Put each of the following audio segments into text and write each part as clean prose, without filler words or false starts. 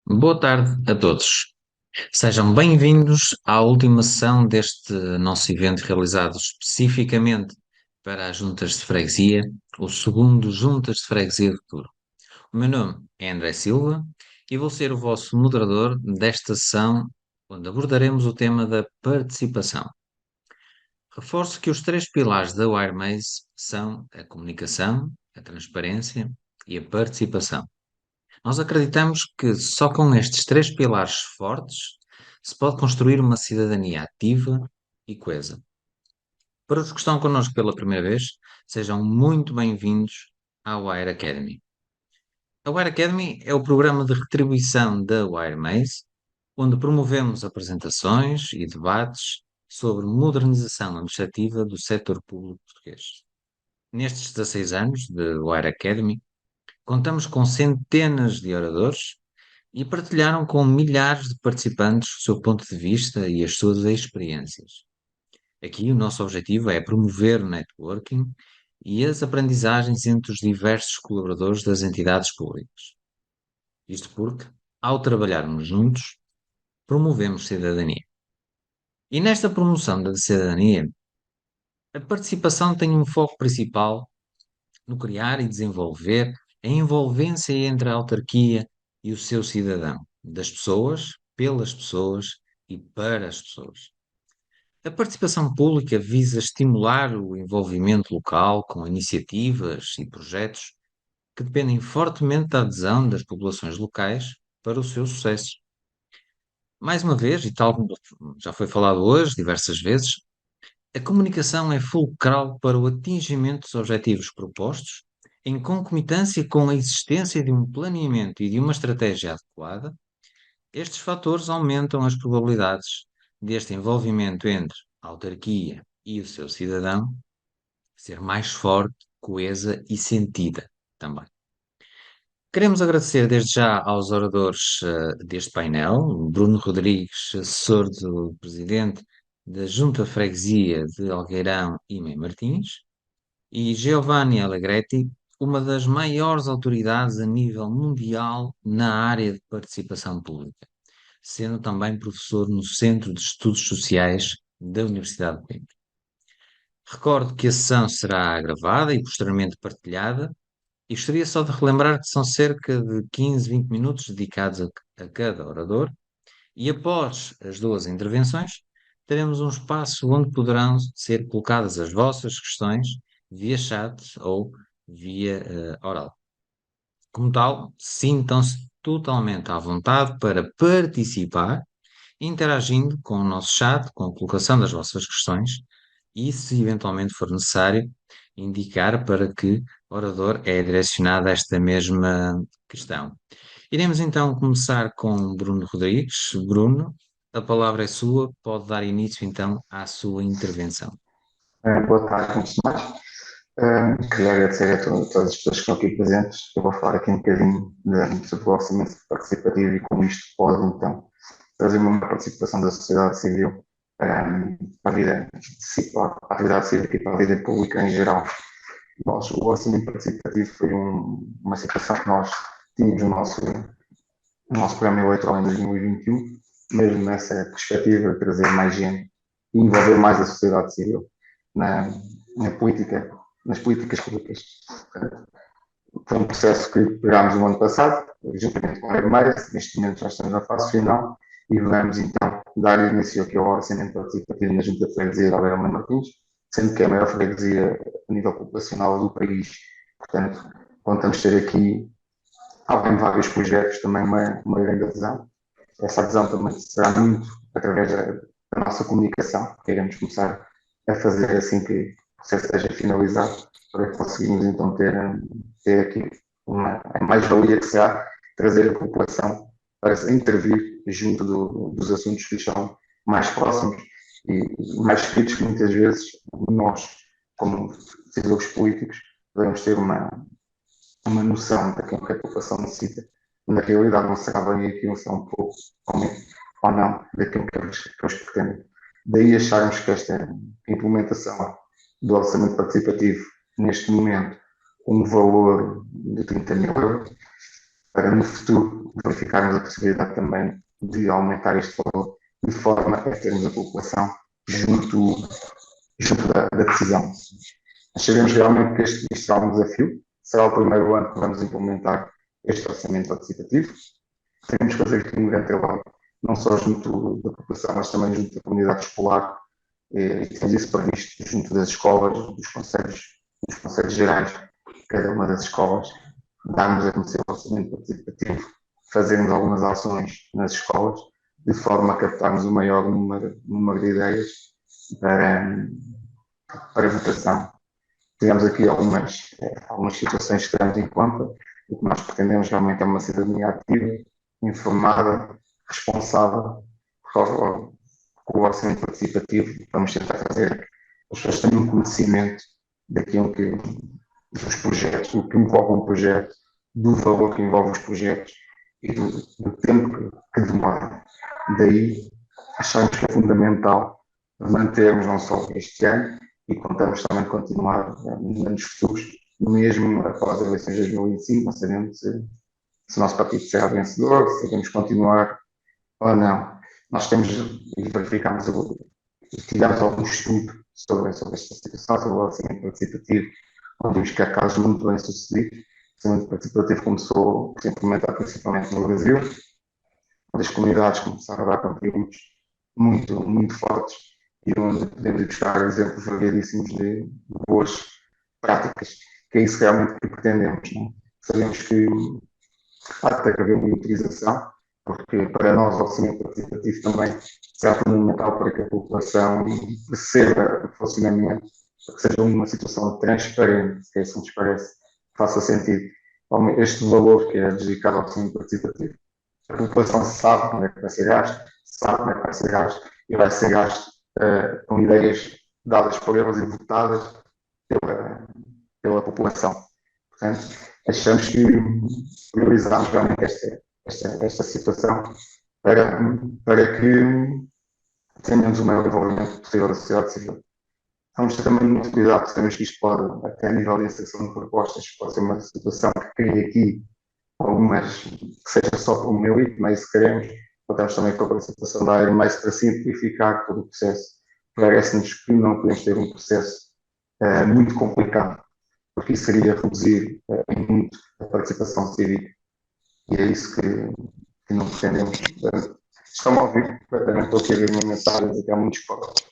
Boa tarde a todos. Sejam bem-vindos à última sessão deste nosso evento realizado especificamente para as juntas de freguesia, o segundo Juntas de Freguesia de Touro. O meu nome é André Silva e vou ser o vosso moderador desta sessão, onde abordaremos o tema da participação. Reforço que os três pilares da WireMaze são a comunicação, a transparência e a participação. Nós acreditamos que só com estes três pilares fortes se pode construir uma cidadania ativa e coesa. Para os que estão connosco pela primeira vez, sejam muito bem-vindos à Wire Academy. A Wire Academy é o programa de retribuição da WireMaze, onde promovemos apresentações e debates sobre modernização administrativa do setor público português. Nestes 16 anos de Wire Academy, contamos com centenas de oradores e partilharam com milhares de participantes o seu ponto de vista e as suas experiências. Aqui o nosso objetivo é promover o networking e as aprendizagens entre os diversos colaboradores das entidades públicas. Isto porque, ao trabalharmos juntos, promovemos cidadania. E nesta promoção da cidadania, a participação tem um foco principal no criar e desenvolver a envolvência entre a autarquia e o seu cidadão, das pessoas, pelas pessoas e para as pessoas. A participação pública visa estimular o envolvimento local com iniciativas e projetos que dependem fortemente da adesão das populações locais para o seu sucesso. Mais uma vez, e tal como já foi falado hoje diversas vezes, a comunicação é fulcral para o atingimento dos objetivos propostos, em concomitância com a existência de um planeamento e de uma estratégia adequada. Estes fatores aumentam as probabilidades deste envolvimento entre a autarquia e o seu cidadão ser mais forte, coesa e sentida também. Queremos agradecer desde já aos oradores deste painel, Bruno Rodrigues, assessor do Presidente da Junta de Freguesia de Algueirão e Mem Martins, e Giovanni Allegretti, uma das maiores autoridades a nível mundial na área de participação pública, sendo também professor no Centro de Estudos Sociais da Universidade de Coimbra. Recordo que a sessão será gravada e posteriormente partilhada, e gostaria só de relembrar que são cerca de 15, 20 minutos dedicados a cada orador, e após as duas intervenções, teremos um espaço onde poderão ser colocadas as vossas questões via chat ou via oral. Como tal, sintam-se totalmente à vontade para participar, interagindo com o nosso chat, com a colocação das vossas questões e, se eventualmente for necessário, indicar para que orador é direcionado a esta mesma questão. Iremos então começar com Bruno Rodrigues. Bruno, a palavra é sua, pode dar início então à sua intervenção. Boa tarde, antes de mais. Queria agradecer a todas as pessoas que estão aqui presentes. Eu vou falar aqui um bocadinho sobre o orçamento participativo e como isto pode, então, trazer uma participação da sociedade civil para a vida, para a atividade cívica e para a vida pública em geral. O orçamento participativo foi uma situação que nós tínhamos no nosso programa eleitoral em 2021, mesmo nessa perspectiva de trazer mais gente e envolver mais a sociedade civil na política, nas políticas públicas. Foi um processo que pegámos no ano passado, juntamente com a Hermeiras. Neste momento já estamos na fase final e vamos então dar início aqui ao orçamento participativo na Junta de Freguesia de Alveira Martins, sendo que é a maior freguesia a nível populacional do país. Portanto, contamos ter aqui, além de vários projetos, também uma grande adesão. Essa adesão também será muito através da nossa comunicação, que iremos começar a fazer assim que o processo esteja finalizado, para que conseguimos então ter aqui a mais-valia que será trazer a população para intervir junto dos assuntos que são mais próximos e mais queridos, que muitas vezes nós, como decisores políticos, devemos ter uma noção daquilo que a população necessita. Na realidade, não será bem aquilo, será um pouco ou não daquilo que eles pretendem. Daí acharmos que esta implementação do orçamento participativo, neste momento, um valor de 30 mil euros, para no futuro verificarmos a possibilidade também de aumentar este valor, de forma a termos a população junto, junto da decisão. Nós sabemos realmente que este será um desafio, será o primeiro ano que vamos implementar este orçamento participativo. Temos que fazer aqui um grande trabalho, não só junto da população, mas também junto da comunidade escolar, e temos isso previsto junto das escolas, dos conselhos gerais, cada uma das escolas, darmos a conhecer o orçamento participativo, fazermos algumas ações nas escolas, de forma a captarmos o maior número de ideias para, para votação. Tivemos aqui algumas situações que tivemos em conta. O que nós pretendemos realmente é uma cidadania ativa, informada, responsável, com o orçamento participativo. Vamos tentar fazer que as pessoas tenham conhecimento daquilo que dos projetos, do que envolve um projeto, do valor que envolve os projetos e do tempo que demora. Daí achamos que é fundamental mantermos não só este ano, e contamos também continuar nos anos futuros, mesmo após as eleições de 2025, não sabemos se o nosso partido será vencedor, se devemos continuar ou não. Nós temos e verificamos, tivemos algum estudo sobre esta situação, sobre o orçamento participativo, onde vimos que há casos muito bem sucedidos. O orçamento participativo começou a ser implementado principalmente no Brasil, onde as comunidades começaram a dar contributos muito fortes e onde podemos buscar exemplos variedíssimos de boas práticas, que é isso realmente que pretendemos. Não? Sabemos que há de ter que haver uma utilização, porque para nós o orçamento participativo também será fundamental para que a população perceba o funcionamento, para que seja uma situação transparente, que isso nos parece que faça sentido. Este valor que é dedicado ao orçamento participativo, a população sabe onde é que vai ser gasto, sabe como é que vai ser gasto, e vai ser gasto com ideias dadas por eles e votadas pela população. Portanto, achamos que priorizamos realmente esta situação para que tenhamos o maior envolvimento possível da sociedade civil. Vamos ter também muito cuidado, sabemos que isto pode, até a nível de inserção de propostas, pode ser uma situação que crie aqui algumas, que seja só por uma elite, mas se queremos, contamos também com a participação da área mais para simplificar todo o processo. Parece-nos que não podemos ter um processo muito complicado, porque isso seria reduzir em muito a participação cívica, e é isso que não pretendemos. Estão a ouvir? Também estou aqui a ver uma mensagem que há muitos cortes.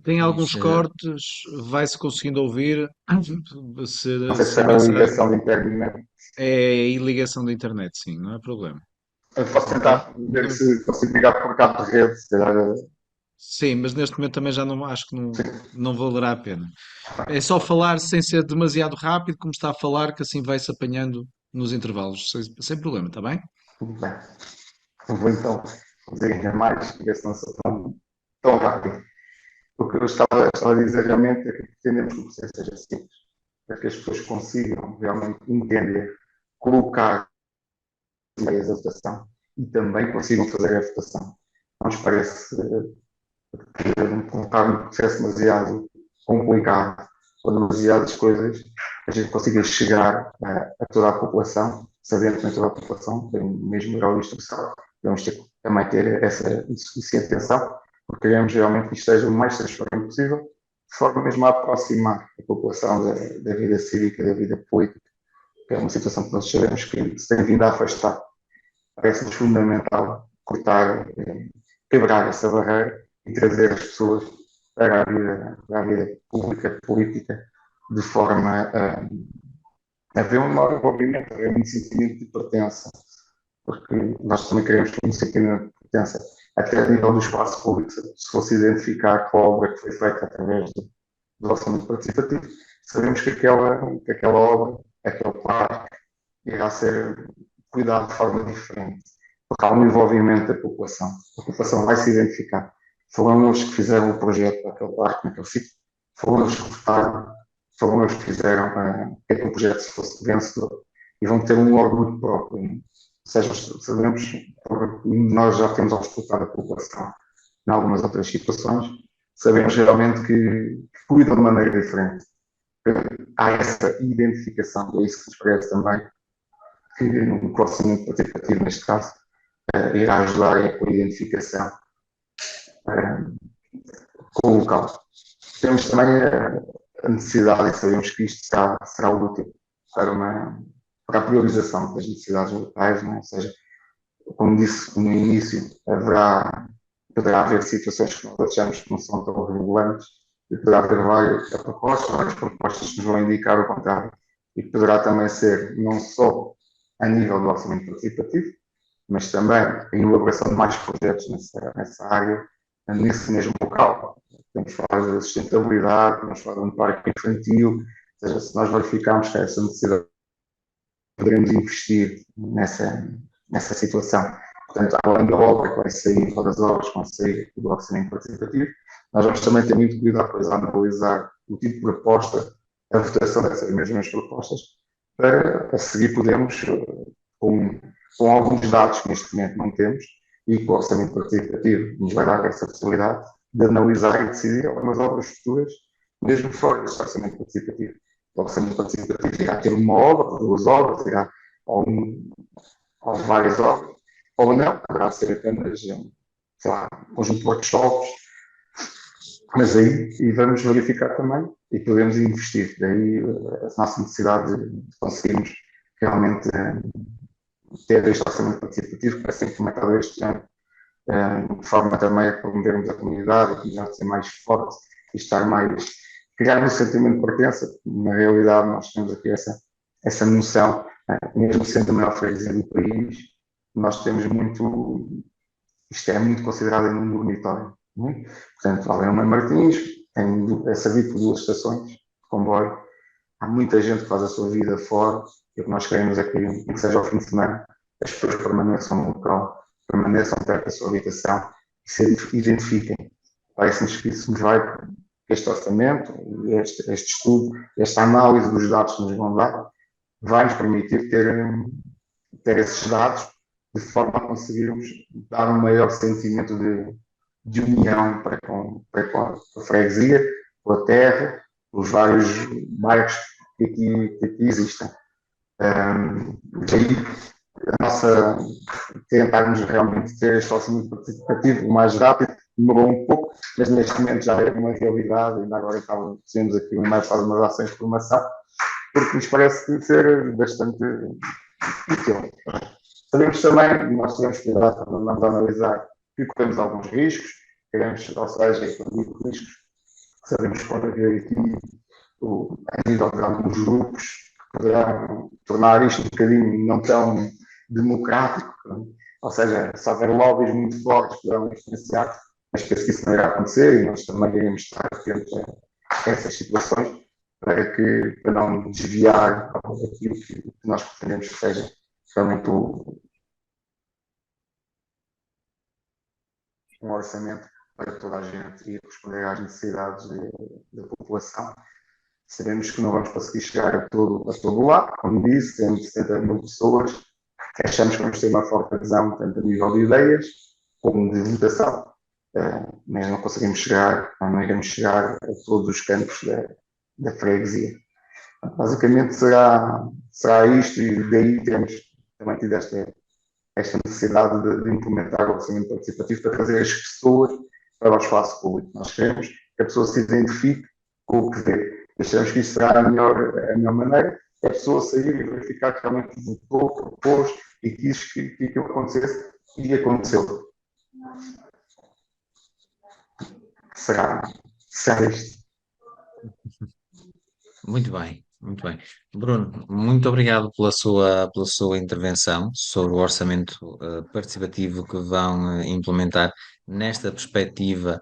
Tem alguns cortes, vai-se conseguindo ouvir. Não sei se Se a é a mensagem ligação de internet. é a ligação da internet, sim, não é problema. Eu posso Ok? tentar ver se consigo ligar por cabo de rede, se calhar. Sim, mas neste momento também já não acho que não valerá a pena. É só falar sem ser demasiado rápido, como está a falar, que assim vai-se apanhando nos intervalos, sem problema, está bem? Tudo bem. Vou então fazer ainda mais, ver se não sou tão rápido. O que eu estava a dizer realmente é que pretendemos que o processo seja simples, para que as pessoas consigam realmente entender, colocar as meias da votação e também consigam fazer a votação. Não nos parece que colocar um processo demasiado complicado ou demasiadas coisas, a gente consiga chegar a toda a população, sabendo que nem toda a população tem o mesmo grau de instrução. Devemos ter, também ter essa atenção, porque queremos realmente que isto seja o mais transparente possível, de forma mesmo a aproximar a população da vida cívica, da vida política, que é uma situação que nós sabemos que se tem vindo a afastar. Parece-nos fundamental cortar, quebrar essa barreira e trazer as pessoas para a vida pública, política, de forma a haver um maior envolvimento, a haver um sentimento de pertença, porque nós também queremos que um sentimento de pertença, até a nível do espaço público, se fosse identificar com a obra que foi feita através do orçamento participativo, sabemos que aquela obra, aquele parque, irá ser cuidado de forma diferente, porque há um envolvimento da população. A população vai se identificar. Foram eles que fizeram o projeto daquele parque, naquele sítio, foram eles que votaram, foram eles que fizeram que aquele projeto fosse vencedor e vão ter um orgulho próprio. Ou seja, sabemos, nós já temos auscultado a população em algumas outras situações, sabemos geralmente que cuidam de maneira diferente. Há essa identificação, é isso que nos parece também que no orçamento participativo, neste caso, irá ajudar com a identificação com o local. Temos também a necessidade, e sabemos que isto será útil para a priorização das necessidades locais, não é? Ou seja, como disse no início, poderá haver situações que nós achamos que não são tão relevantes e poderá haver várias propostas que nos vão indicar o contrário. E poderá também ser não só a nível do orçamento participativo, mas também a elaboração de mais projetos nessa área, nesse mesmo local. Podemos falar da sustentabilidade, podemos falar de um parque infantil, ou seja, se nós verificarmos que há essa necessidade, poderemos investir nessa situação. Portanto, além da obra que vai sair, ou das obras que vão sair do orçamento participativo, nós vamos também ter muito cuidado para analisar o tipo de proposta, a votação dessas mesmas propostas, para a seguir podermos, com alguns dados que neste momento não temos, e que o orçamento participativo nos vai dar essa possibilidade de analisar e decidir algumas obras futuras, mesmo fora deste orçamento participativo. O orçamento participativo irá ter uma obra, duas obras, irá ou várias obras, ou não, poderá ser apenas, sei lá, um conjunto de workshops, mas aí vamos verificar também e podemos investir. Daí a nossa necessidade de conseguirmos realmente ter este orçamento participativo que vai ser implementado este ano, de forma também a promovermos a comunidade, a ser mais forte e estar mais. Criar um sentimento de pertença. Na realidade, nós temos aqui essa noção, mesmo sendo a maior freguesia do país, nós temos muito. Isto é muito considerado em um dormitório. Né? Portanto, Além Martins tem é servido por duas estações de comboio. Há muita gente que faz a sua vida fora e o que nós queremos é que seja ao fim de semana, as pessoas permaneçam no local, permaneçam perto da sua habitação e se identifiquem. Parece-nos que isso nos vai, este orçamento, este estudo, esta análise dos dados que nos vão dar, vai nos permitir ter esses dados de forma a conseguirmos dar um maior sentimento de união para com a freguesia, com a terra, os vários bairros que aqui existem. Daí a nossa tentarmos realmente ter este orçamento participativo o mais rápido, demorou um pouco, mas neste momento já é uma realidade, ainda agora temos aqui uma fase de ações de formação, porque nos parece ser bastante útil. Sabemos também, nós temos cuidado quando vamos analisar que corremos alguns riscos, ou seja, quando digo riscos, sabemos que pode haver aqui, a nível de alguns grupos, que poderão tornar isto um bocadinho não tão democrático, ou seja, se houver lobbies muito fortes que poderão influenciar, mas penso que isso não irá acontecer e nós também iremos estar atentos a essas situações para não desviar aquilo que nós pretendemos que seja realmente um orçamento para toda a gente e responder às necessidades da população. Sabemos que não vamos conseguir chegar a todo o lado, como disse, temos 70 mil pessoas, achamos que vamos ter uma forte adesão, tanto a nível de ideias como de votação, mas não conseguimos chegar, não iremos chegar a todos os campos da freguesia. Basicamente será isto e daí temos também tido esta necessidade de implementar o orçamento participativo para trazer as pessoas para o espaço público. Nós queremos que a pessoa se identifique com o que vê. Achamos que isso será a melhor maneira, a pessoa sair e verificar que realmente votou, propôs e quis que aquilo acontecesse e aconteceu. Será isto. Muito bem, muito bem. Bruno, muito obrigado pela sua intervenção sobre o orçamento participativo que vão implementar nesta perspectiva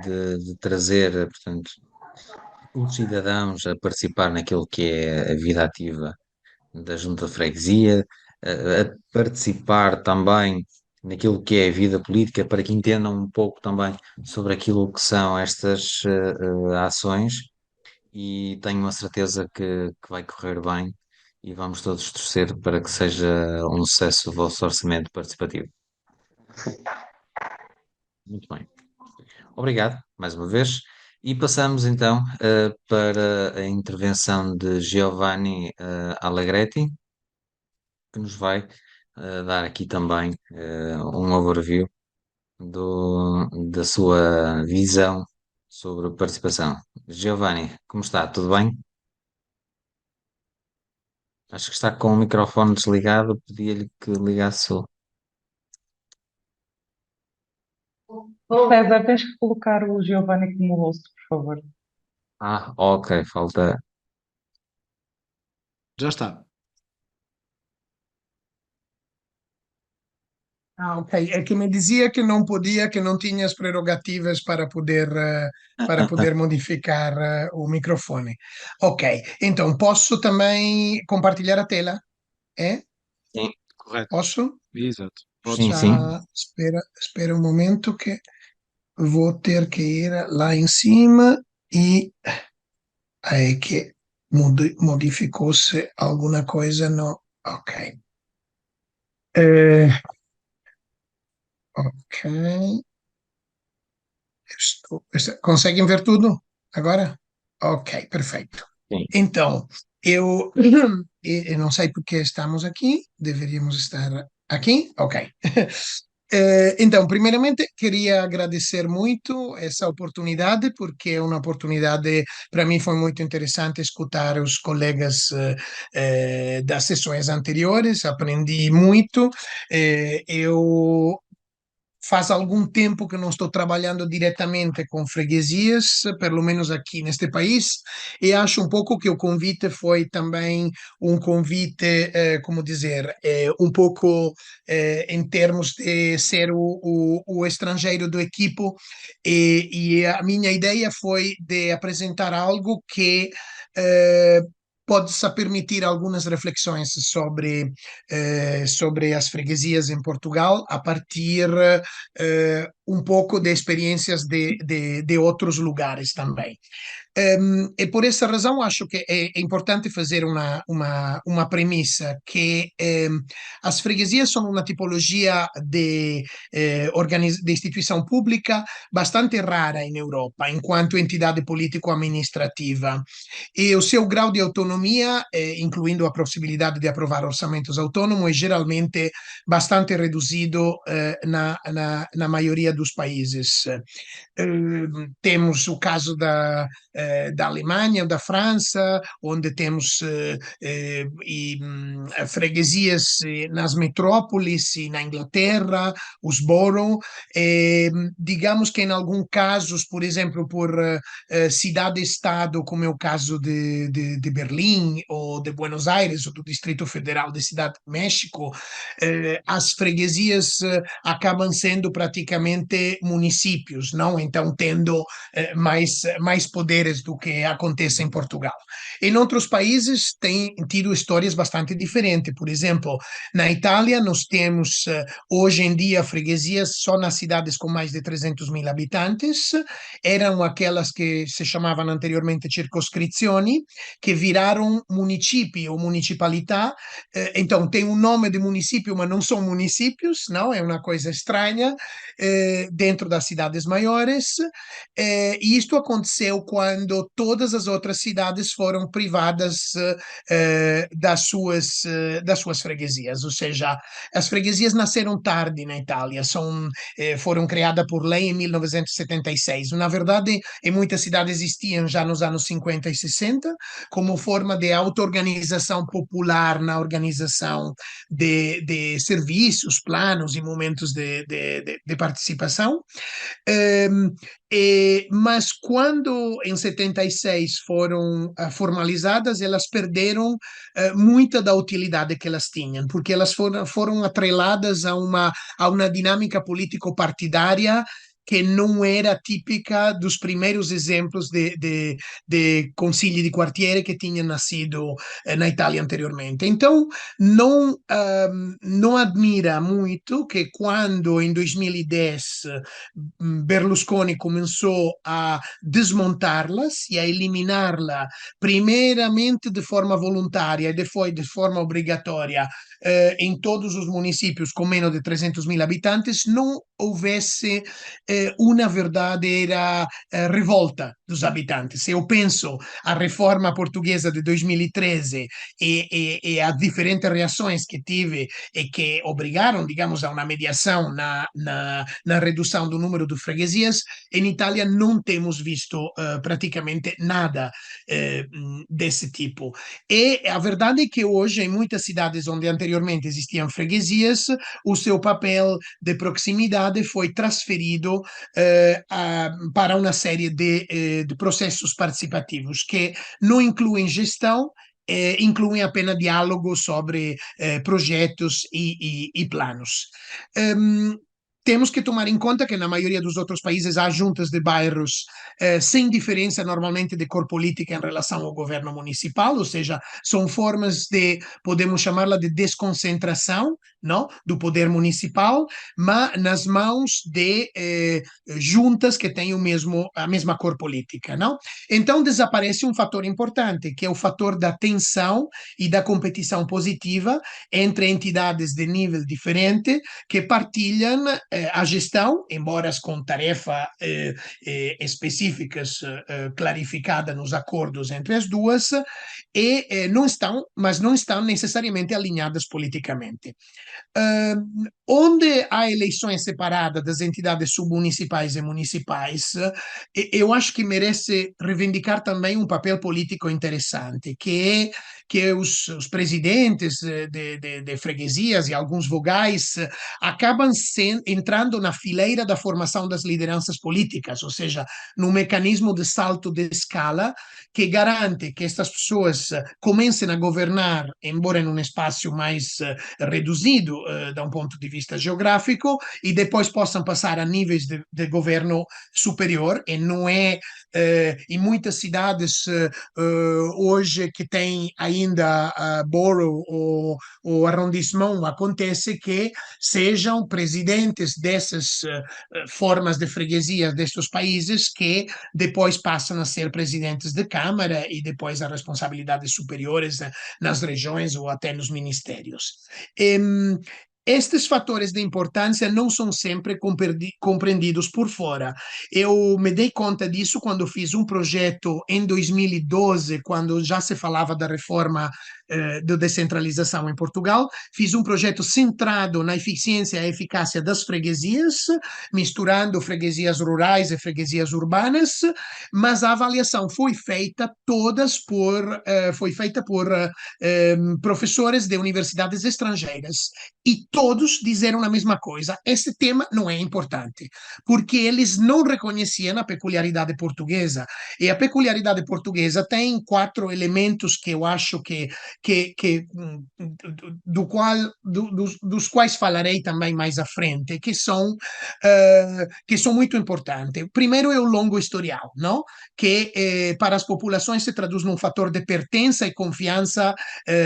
de trazer, portanto, os cidadãos a participar naquilo que é a vida ativa da Junta de Freguesia, a participar também naquilo que é a vida política, para que entendam um pouco também sobre aquilo que são estas ações e tenho a certeza que vai correr bem e vamos todos torcer para que seja um sucesso o vosso orçamento participativo. Muito bem. Obrigado, mais uma vez. E passamos então para a intervenção de Giovanni Allegretti, que nos vai dar aqui também um overview da sua visão sobre a participação. Giovanni, como está? Tudo bem? Acho que está com o microfone desligado, pedia-lhe que ligasse o. César, tens que colocar o Giovanni como host, por favor. Ah, ok, falta. Já está. Ah, ok. É que me dizia que não podia, que não tinha as prerrogativas para poder modificar o microfone. Ok. Então, posso também compartilhar a tela? É? Sim, Correto. Posso? Exato. sim, Podes. sim. Já, espera um momento que vou ter que ir lá em cima e é que modificou-se alguma coisa no... Ok. Eh, ok. Conseguem ver tudo agora? Ok, perfeito. Sim. Então, eu não sei porque estamos aqui, deveríamos estar aqui? Ok. Então, primeiramente, queria agradecer muito essa oportunidade, porque é uma oportunidade, para mim foi muito interessante escutar os colegas das sessões anteriores, aprendi muito. Eu Faz algum tempo que não estou trabalhando diretamente com freguesias, pelo menos aqui neste país, e acho um pouco que o convite foi também um convite, como dizer, um pouco em termos de ser o estrangeiro do equipo, e a minha ideia foi de apresentar algo que pode-se permitir algumas reflexões sobre as freguesias em Portugal a partir um pouco de experiências de outros lugares também. E por essa razão acho que é importante fazer uma premissa que as freguesias são uma tipologia de instituição pública bastante rara em Europa, enquanto entidade político-administrativa. E o seu grau de autonomia, incluindo a possibilidade de aprovar orçamentos autônomos, é geralmente bastante reduzido na maioria dos países. Temos o caso da Alemanha ou da França, onde temos freguesias nas metrópoles e na Inglaterra, os borough. Digamos que em alguns casos, por exemplo, por cidade-estado, como é o caso de Berlim ou de Buenos Aires ou do Distrito Federal de Cidade de México, as freguesias acabam sendo praticamente municípios, não? Então, tendo mais poderes do que acontece em Portugal. Em outros países, tem tido histórias bastante diferentes. Por exemplo, na Itália, nós temos hoje em dia freguesias só nas cidades com mais de 300 mil habitantes, eram aquelas que se chamavam anteriormente circoscrizioni, que viraram município ou municipalità. Então, tem um nome de município, mas não são municípios, não? É uma coisa estranha dentro das cidades maiores. E isto aconteceu quando todas as outras cidades foram privadas das suas freguesias, ou seja, as freguesias nasceram tarde na Itália, foram criadas por lei em 1976. Na verdade, em muitas cidades existiam já nos anos 50 e 60, como forma de auto-organização popular na organização de serviços, planos e momentos de participação. Mas quando em 76 foram formalizadas, elas perderam muita da utilidade que elas tinham, porque elas foram atreladas a uma dinâmica político-partidária que não era típica dos primeiros exemplos de consigli di quartiere que tinham nascido na Itália anteriormente. Então, não admira muito que quando em 2010 Berlusconi começou a desmontá-las e a eliminá-la, primeiramente de forma voluntária e depois de forma obrigatória, em todos os municípios com menos de 300 mil habitantes, não houvesse uma verdadeira revolta dos habitantes. Eu penso à reforma portuguesa de 2013 e as diferentes reações que tive e que obrigaram, digamos, a uma mediação na redução do número de freguesias, em Itália não temos visto praticamente nada desse tipo. E a verdade é que hoje, em muitas cidades onde anteriormente existiam freguesias, o seu papel de proximidade foi transferido para uma série de processos participativos que não incluem gestão, incluem apenas diálogo sobre projetos e planos. Temos que tomar em conta que na maioria dos outros países há juntas de bairros sem diferença normalmente de cor política em relação ao governo municipal, ou seja, são formas de, podemos chamá-la de desconcentração, não, do poder municipal, mas nas mãos de juntas que têm a mesma cor política, não? Então desaparece um fator importante, que é o fator da tensão e da competição positiva entre entidades de nível diferente que partilham a gestão, embora com tarefa específicas clarificada nos acordos entre as duas, mas não estão necessariamente alinhadas politicamente. Onde há eleições separadas das entidades submunicipais e municipais, eu acho que merece reivindicar também um papel político interessante, que os presidentes de freguesias e alguns vogais acabam entrando na fileira da formação das lideranças políticas, ou seja, num mecanismo de salto de escala que garante que estas pessoas comecem a governar, embora em um espaço mais reduzido da um ponto de vista geográfico, e depois possam passar a níveis de governo superior, e não é em muitas cidades hoje que tem ainda borough ou arrondissement, acontece que sejam presidentes dessas formas de freguesia destes países que depois passam a ser presidentes de Câmara e depois a responsabilidades superiores nas regiões ou até nos ministérios. Estes fatores de importância não são sempre compreendidos por fora. Eu me dei conta disso quando fiz um projeto em 2012, quando já se falava da reforma de descentralização em Portugal. Fiz um projeto centrado na eficiência e eficácia das freguesias, misturando freguesias rurais e freguesias urbanas, mas a avaliação foi feita por professores de universidades estrangeiras e todos disseram a mesma coisa: esse tema não é importante, porque eles não reconheciam a peculiaridade portuguesa, e a peculiaridade portuguesa tem 4 elementos que eu acho dos quais falarei também mais à frente, que são muito importantes. Primeiro é o longo historial, não? Que para as populações se traduz num fator de pertença e confiança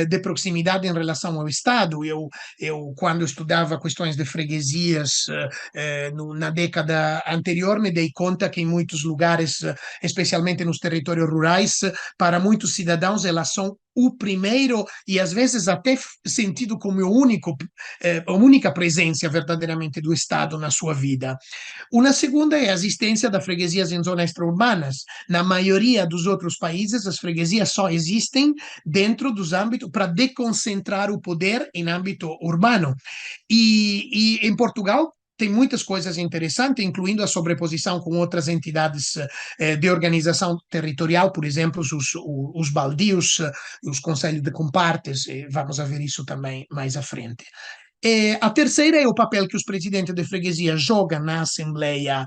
de proximidade em relação ao Estado. Eu quando estudava questões de freguesias na década anterior, me dei conta que em muitos lugares, especialmente nos territórios rurais, para muitos cidadãos elas são o primeiro e às vezes até sentido como a única presença verdadeiramente do Estado na sua vida. Uma segunda é a existência das freguesias em zonas extra-urbanas. Na maioria dos outros países, as freguesias só existem dentro dos âmbitos para deconcentrar o poder em âmbito urbano. E em Portugal tem muitas coisas interessantes, incluindo a sobreposição com outras entidades de organização territorial, por exemplo, os baldios, os conselhos de compartes, vamos ver isso também mais à frente. A terceira é o papel que os presidentes de freguesia jogam na Assembleia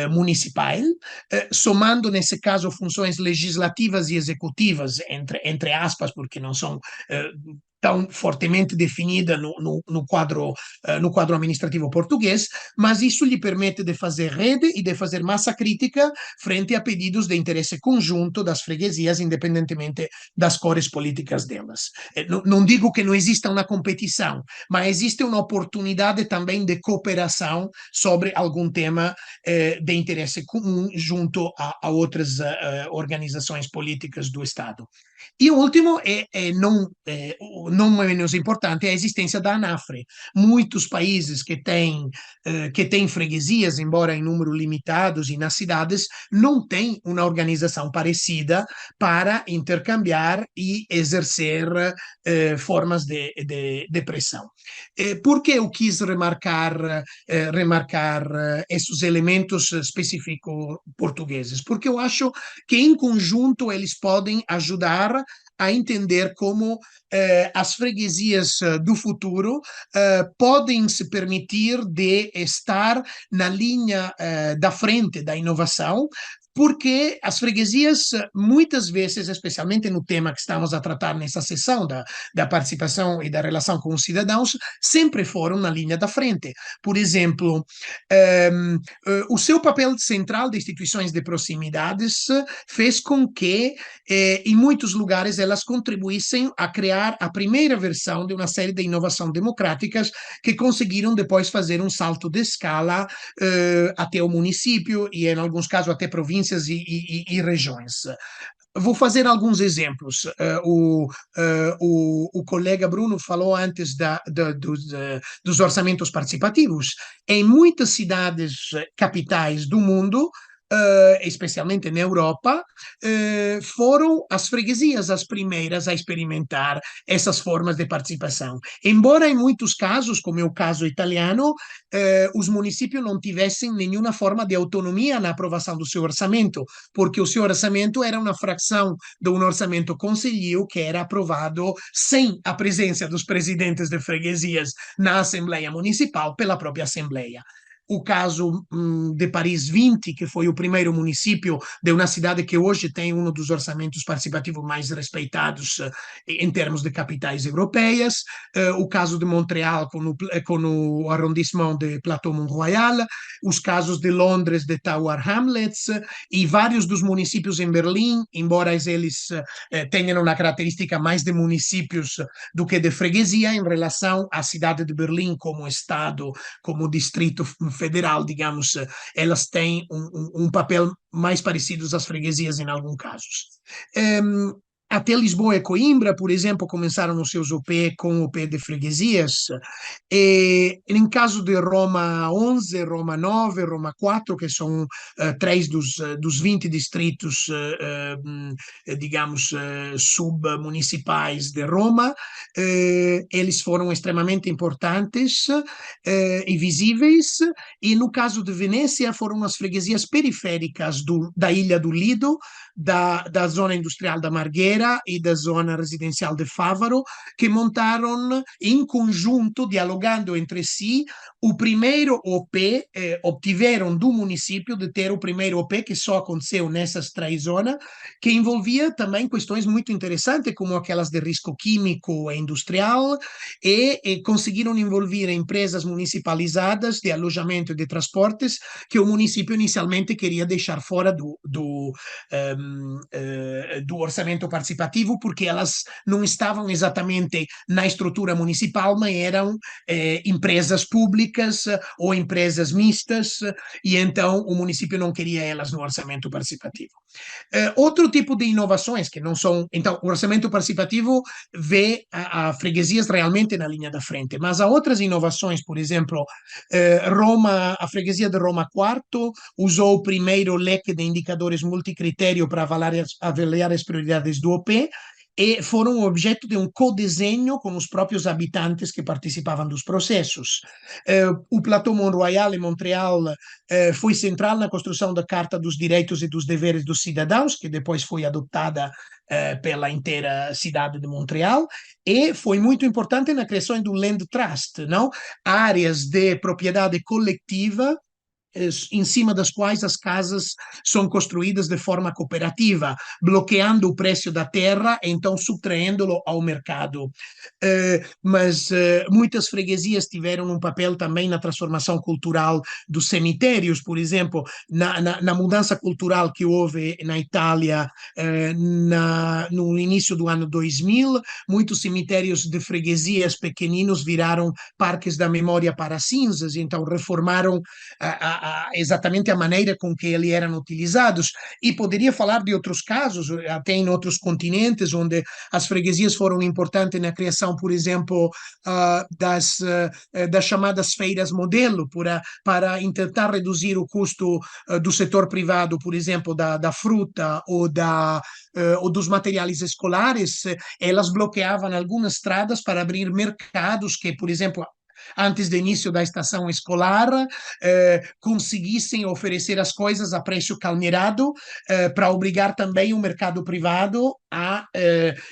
Municipal, somando, nesse caso, funções legislativas e executivas, entre aspas, porque não são tão fortemente definida no quadro administrativo português, mas isso lhe permite de fazer rede e de fazer massa crítica frente a pedidos de interesse conjunto das freguesias, independentemente das cores políticas delas. Não digo que não exista uma competição, mas existe uma oportunidade também de cooperação sobre algum tema de interesse comum junto a outras organizações políticas do Estado. E o último não menos importante é a existência da ANAFRE. Muitos países que têm freguesias, embora em número limitados e nas cidades, não têm uma organização parecida para intercambiar e exercer formas de pressão. Por que eu quis remarcar esses elementos específicos portugueses? Porque eu acho que, em conjunto, eles podem ajudar a entender como as freguesias do futuro podem se permitir de estar na linha da frente da inovação, porque as freguesias, muitas vezes, especialmente no tema que estamos a tratar nessa sessão da participação e da relação com os cidadãos, sempre foram na linha da frente. Por exemplo, o seu papel central de instituições de proximidades fez com que, em muitos lugares, elas contribuíssem a criar a primeira versão de uma série de inovações democráticas que conseguiram depois fazer um salto de escala até o município e, em alguns casos, até províncias e regiões. Vou fazer alguns exemplos. O colega Bruno falou antes dos orçamentos participativos. Em muitas cidades capitais do mundo, especialmente na Europa, foram as freguesias as primeiras a experimentar essas formas de participação. Embora em muitos casos, como é o caso italiano, os municípios não tivessem nenhuma forma de autonomia na aprovação do seu orçamento, porque o seu orçamento era uma fração de um orçamento conselhio que era aprovado sem a presença dos presidentes de freguesias na Assembleia Municipal pela própria Assembleia. O caso de Paris 20, que foi o primeiro município de uma cidade que hoje tem um dos orçamentos participativos mais respeitados em termos de capitais europeias. O caso de Montreal com o arrondissement de Plateau-Mont-Royal, os casos de Londres de Tower Hamlets e vários dos municípios em Berlim, embora eles tenham uma característica mais de municípios do que de freguesia em relação à cidade de Berlim como estado, como distrito federal, digamos, elas têm um papel mais parecido às freguesias em alguns casos. Até Lisboa e Coimbra, por exemplo, começaram os seus OP com OP de freguesias. E, em caso de Roma 11, Roma 9, Roma 4, que são três dos 20 distritos, digamos, submunicipais de Roma, eles foram extremamente importantes e visíveis. E no caso de Venezia, foram as freguesias periféricas da Ilha do Lido, da zona industrial da Marghera e da zona residencial de Fávaro, que montaram em conjunto, dialogando entre si, o primeiro OP, obtiveram do município de ter o primeiro OP, que só aconteceu nessas três zonas, que envolvia também questões muito interessantes, como aquelas de risco químico e industrial, e conseguiram envolver empresas municipalizadas de alojamento e de transportes, que o município inicialmente queria deixar fora do orçamento participativo, porque elas não estavam exatamente na estrutura municipal, mas eram empresas públicas ou empresas mistas, e então o município não queria elas no orçamento participativo. Outro tipo de inovações que não são... Então, o orçamento participativo vê a freguesias realmente na linha da frente, mas há outras inovações, por exemplo, a freguesia de Roma IV usou o primeiro leque de indicadores multicritério para avaliar as prioridades do OP, e foram objeto de um codesenho com os próprios habitantes que participavam dos processos. O Plateau Mont-Royal em Montreal foi central na construção da Carta dos Direitos e dos Deveres dos Cidadãos, que depois foi adotada pela inteira cidade de Montreal, e foi muito importante na criação do Land Trust, não? Áreas de propriedade coletiva em cima das quais as casas são construídas de forma cooperativa, bloqueando o preço da terra e então subtraendo-lo ao mercado. Mas muitas freguesias tiveram um papel também na transformação cultural dos cemitérios, por exemplo, na mudança cultural que houve na Itália no início do ano 2000, muitos cemitérios de freguesias pequeninos viraram parques da memória para cinzas, então reformaram exatamente a maneira com que eles eram utilizados. E poderia falar de outros casos, até em outros continentes, onde as freguesias foram importantes na criação, por exemplo, das chamadas feiras modelo, para tentar reduzir o custo do setor privado, por exemplo, da fruta ou dos materiais escolares. Elas bloqueavam algumas estradas para abrir mercados que, por exemplo, antes do início da estação escolar, conseguissem oferecer as coisas a preço calmeirado, para obrigar também o mercado privado a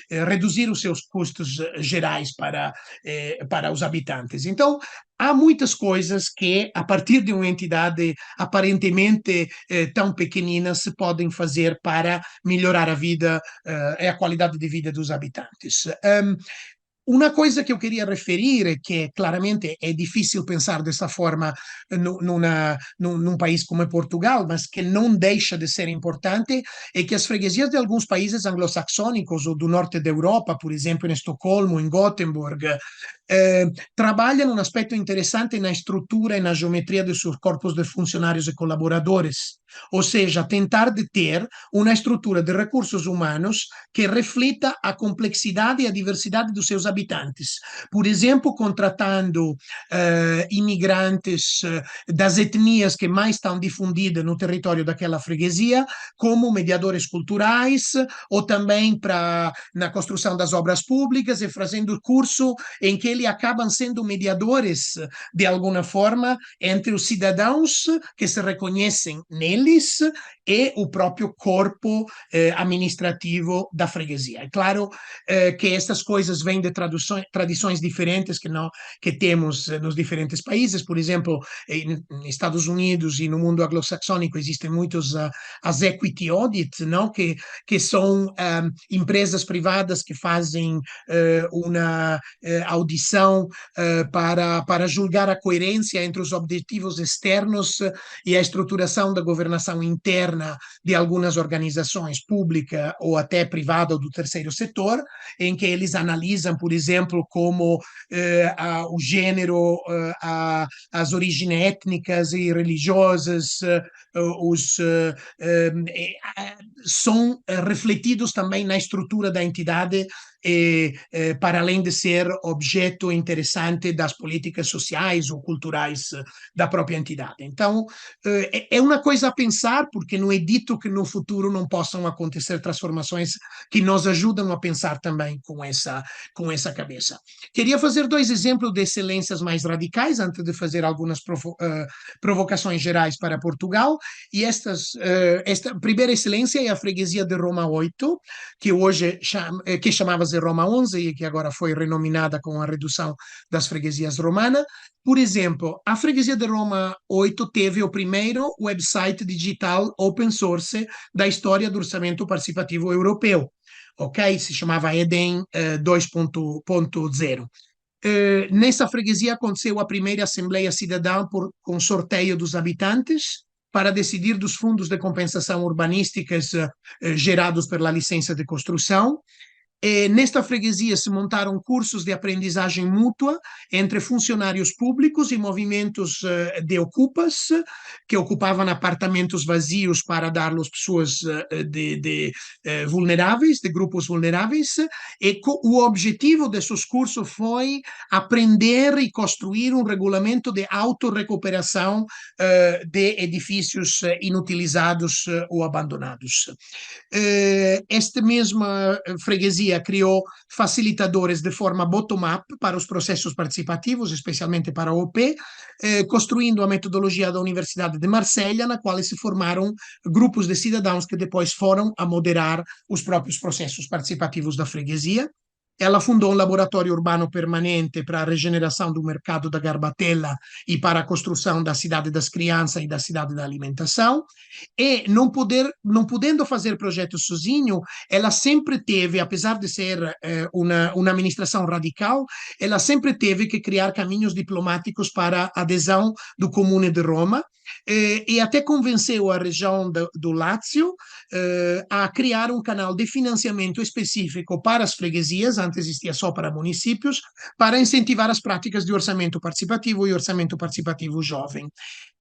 reduzir os seus custos gerais para os habitantes. Então, há muitas coisas que, a partir de uma entidade aparentemente tão pequenina, se podem fazer para melhorar a vida e a qualidade de vida dos habitantes. Uma coisa que eu queria referir é que claramente é difícil pensar dessa forma num país como Portugal, mas que não deixa de ser importante, é que as freguesias de alguns países anglo-saxônicos ou do norte da Europa, por exemplo, em Estocolmo, em Gothenburg, trabalham um aspecto interessante na estrutura e na geometria dos seus corpos de funcionários e colaboradores. Ou seja, tentar de ter uma estrutura de recursos humanos que reflita a complexidade e a diversidade dos seus habitantes. Por exemplo, contratando imigrantes das etnias que mais estão difundidas no território daquela freguesia, como mediadores culturais, ou também na construção das obras públicas, e fazendo curso em que eles acabam sendo mediadores, de alguma forma, entre os cidadãos que se reconhecem neles e o próprio corpo administrativo da freguesia. É claro que estas coisas vêm de tradições diferentes que temos nos diferentes países. Por exemplo, nos Estados Unidos e no mundo anglo-saxônico existem muitos as equity audit, não? Que são empresas privadas que fazem uma audição para julgar a coerência entre os objetivos externos e a estruturação da governação interna de algumas organizações públicas ou até privada ou do terceiro setor, em que eles analisam, por exemplo, como o gênero, as origens étnicas e religiosas, são refletidos também na estrutura da entidade, para além de ser objeto interessante das políticas sociais ou culturais da própria entidade. Então, é uma coisa a pensar, porque não é dito que no futuro não possam acontecer transformações que nos ajudam a pensar também com essa cabeça. Queria fazer dois exemplos de excelências mais radicais, antes de fazer algumas provocações gerais para Portugal. E esta primeira excelência é a freguesia de Roma 8, que hoje chamava-se Roma 11 e que agora foi renominada com a redução das freguesias romanas. Por exemplo, a freguesia de Roma 8 teve o primeiro website digital open source da história do orçamento participativo europeu. Ok? Se chamava EDEM 2.0. Nessa freguesia aconteceu a primeira Assembleia Cidadã com sorteio dos habitantes para decidir dos fundos de compensação urbanísticas gerados pela licença de construção. Nesta freguesia se montaram cursos de aprendizagem mútua entre funcionários públicos e movimentos de ocupas, que ocupavam apartamentos vazios para dar-los pessoas vulneráveis, de grupos vulneráveis, e o objetivo desses cursos foi aprender e construir um regulamento de autorrecuperação de edifícios inutilizados ou abandonados. Esta mesma freguesia criou facilitadores de forma bottom-up para os processos participativos, especialmente para a OP, construindo a metodologia da Universidade de Marselha, na qual se formaram grupos de cidadãos que depois foram a moderar os próprios processos participativos da freguesia. Ela fundou um laboratório urbano permanente para a regeneração do mercado da Garbatella e para a construção da cidade das crianças e da cidade da alimentação. E não podendo fazer projetos sozinho, ela sempre teve, apesar de ser uma administração radical, ela sempre teve que criar caminhos diplomáticos para a adesão do Comune de Roma, e até convenceu a região do Lácio a criar um canal de financiamento específico para as freguesias antes existia só para municípios, para incentivar as práticas de orçamento participativo e orçamento participativo jovem.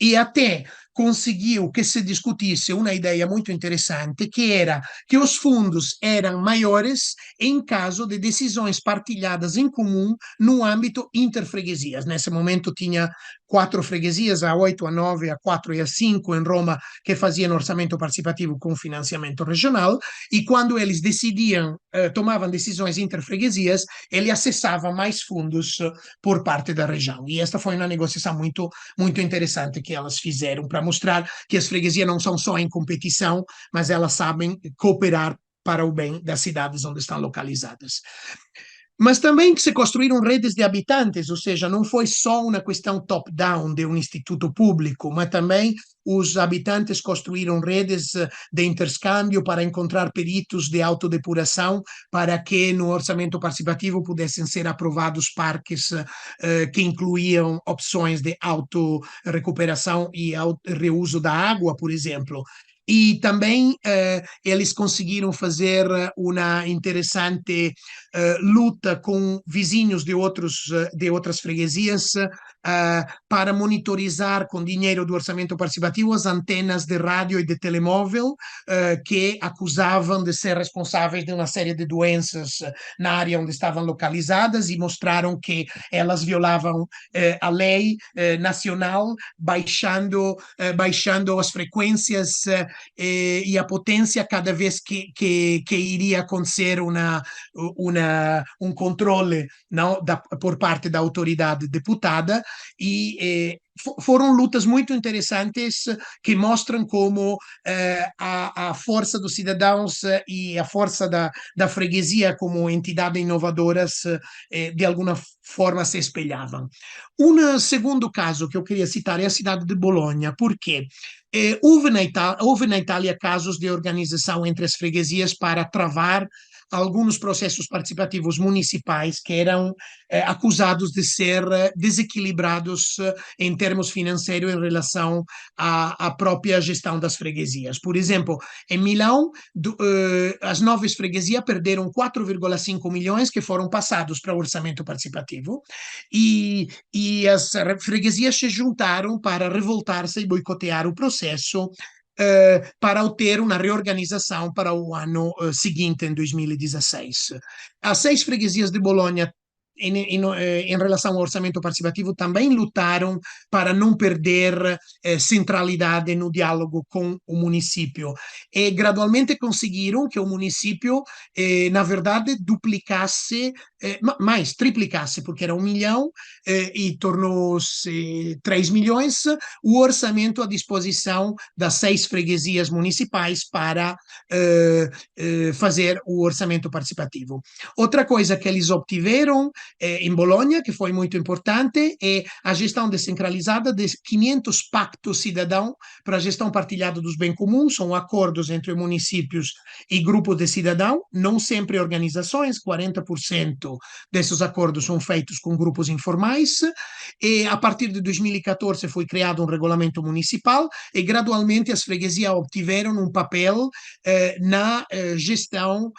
E até conseguiu que se discutisse uma ideia muito interessante, que era que os fundos eram maiores em caso de decisões partilhadas em comum no âmbito interfreguesias. Nesse momento tinha 4 freguesias, a 8, a 9, a 4 e a 5 em Roma, que faziam orçamento participativo com financiamento regional, e quando eles decidiam, tomavam decisões interfreguesias, ele acessava mais fundos por parte da região. E esta foi uma negociação muito interessante que elas fizeram para mostrar que as freguesias não são só em competição, mas elas sabem cooperar para o bem das cidades onde estão localizadas. Mas também que se construíram redes de habitantes, ou seja, não foi só uma questão top-down de um instituto público, mas também os habitantes construíram redes de intercâmbio para encontrar peritos de autodepuração para que no orçamento participativo pudessem ser aprovados parques que incluíam opções de autorrecuperação e reuso da água, por exemplo. E também eles conseguiram fazer uma interessante luta com vizinhos de outras freguesias para monitorizar com dinheiro do orçamento participativo as antenas de rádio e de telemóvel que acusavam de ser responsáveis de uma série de doenças na área onde estavam localizadas, e mostraram que elas violavam a lei nacional, baixando as frequências e a potência cada vez que iria acontecer um controle, não, por parte da autoridade deputada. E foram lutas muito interessantes que mostram como a força dos cidadãos e a força da freguesia como entidade inovadoras de alguma forma se espelhavam. Um segundo caso que eu queria citar é a cidade de Bolonha, porque houve na Itália casos de organização entre as freguesias para travar alguns processos participativos municipais que eram acusados de ser desequilibrados em termos financeiros em relação à própria gestão das freguesias. Por exemplo, em Milão, as 9 freguesias perderam 4,5 milhões que foram passados para o orçamento participativo, e as freguesias se juntaram para revoltar-se e boicotear o processo para obter uma reorganização para o ano seguinte, em 2016. As 6 freguesias de Bolonha, em relação ao orçamento participativo, também lutaram para não perder centralidade no diálogo com o município, e gradualmente conseguiram que o município, na verdade, duplicasse, mais, triplicasse, porque era 1 milhão e tornou-se 3 milhões, o orçamento à disposição das 6 freguesias municipais para fazer o orçamento participativo. Outra coisa que eles obtiveram em Bolonha, que foi muito importante, é a gestão descentralizada de 500 pactos cidadão para a gestão partilhada dos bens comuns. São acordos entre municípios e grupos de cidadão, não sempre organizações. 40% desses acordos são feitos com grupos informais, e a partir de 2014 foi criado um regulamento municipal, e gradualmente as freguesias obtiveram um papel na gestão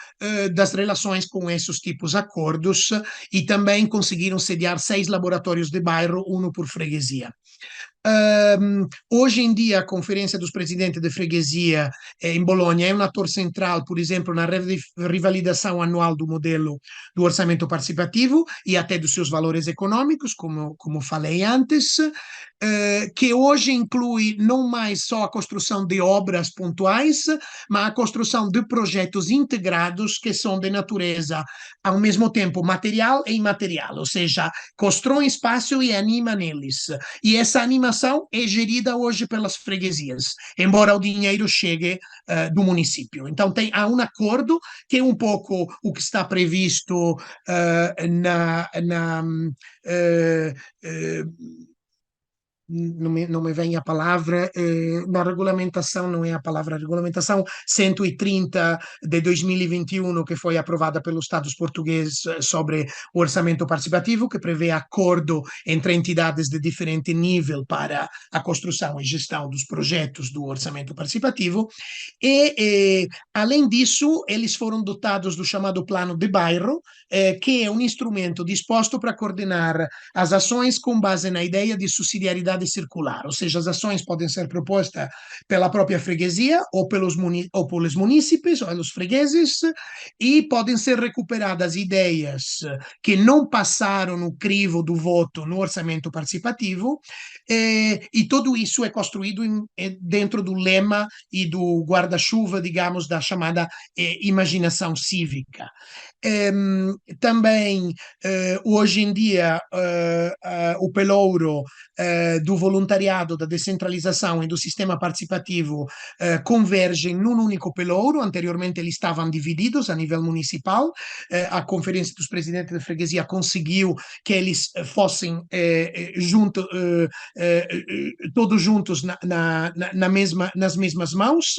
das relações com esses tipos de acordos, e também conseguiram sediar 6 laboratórios de bairro, um por freguesia. Hoje em dia, a Conferência dos Presidentes de Freguesia em Bolonha é um ator central, por exemplo, na revalidação anual do modelo do orçamento participativo e até dos seus valores econômicos, como falei antes, que hoje inclui não mais só a construção de obras pontuais, mas a construção de projetos integrados que são de natureza, ao mesmo tempo, material e imaterial, ou seja, constroem espaço e anima neles. E essa animação é gerida hoje pelas freguesias, embora o dinheiro chegue do município. Então há um acordo que é um pouco o que está previsto na não me vem a palavra, na regulamentação, não é a palavra regulamentação, 130 de 2021, que foi aprovada pelos Estados portugueses sobre o orçamento participativo, que prevê acordo entre entidades de diferente nível para a construção e gestão dos projetos do orçamento participativo. E, além disso, eles foram dotados do chamado Plano de Bairro, que é um instrumento disposto para coordenar as ações com base na ideia de subsidiariedade circular, ou seja, as ações podem ser propostas pela própria freguesia ou pelos munícipes ou pelos fregueses, e podem ser recuperadas ideias que não passaram no crivo do voto no orçamento participativo, e tudo isso é construído dentro do lema e do guarda-chuva, digamos, da chamada imaginação cívica. Também, hoje em dia, o pelouro do voluntariado, da descentralização e do sistema participativo convergem num único pelouro. Anteriormente eles estavam divididos a nível municipal. A Conferência dos Presidentes de Freguesia conseguiu que eles fossem todos juntos nas mesmas mãos,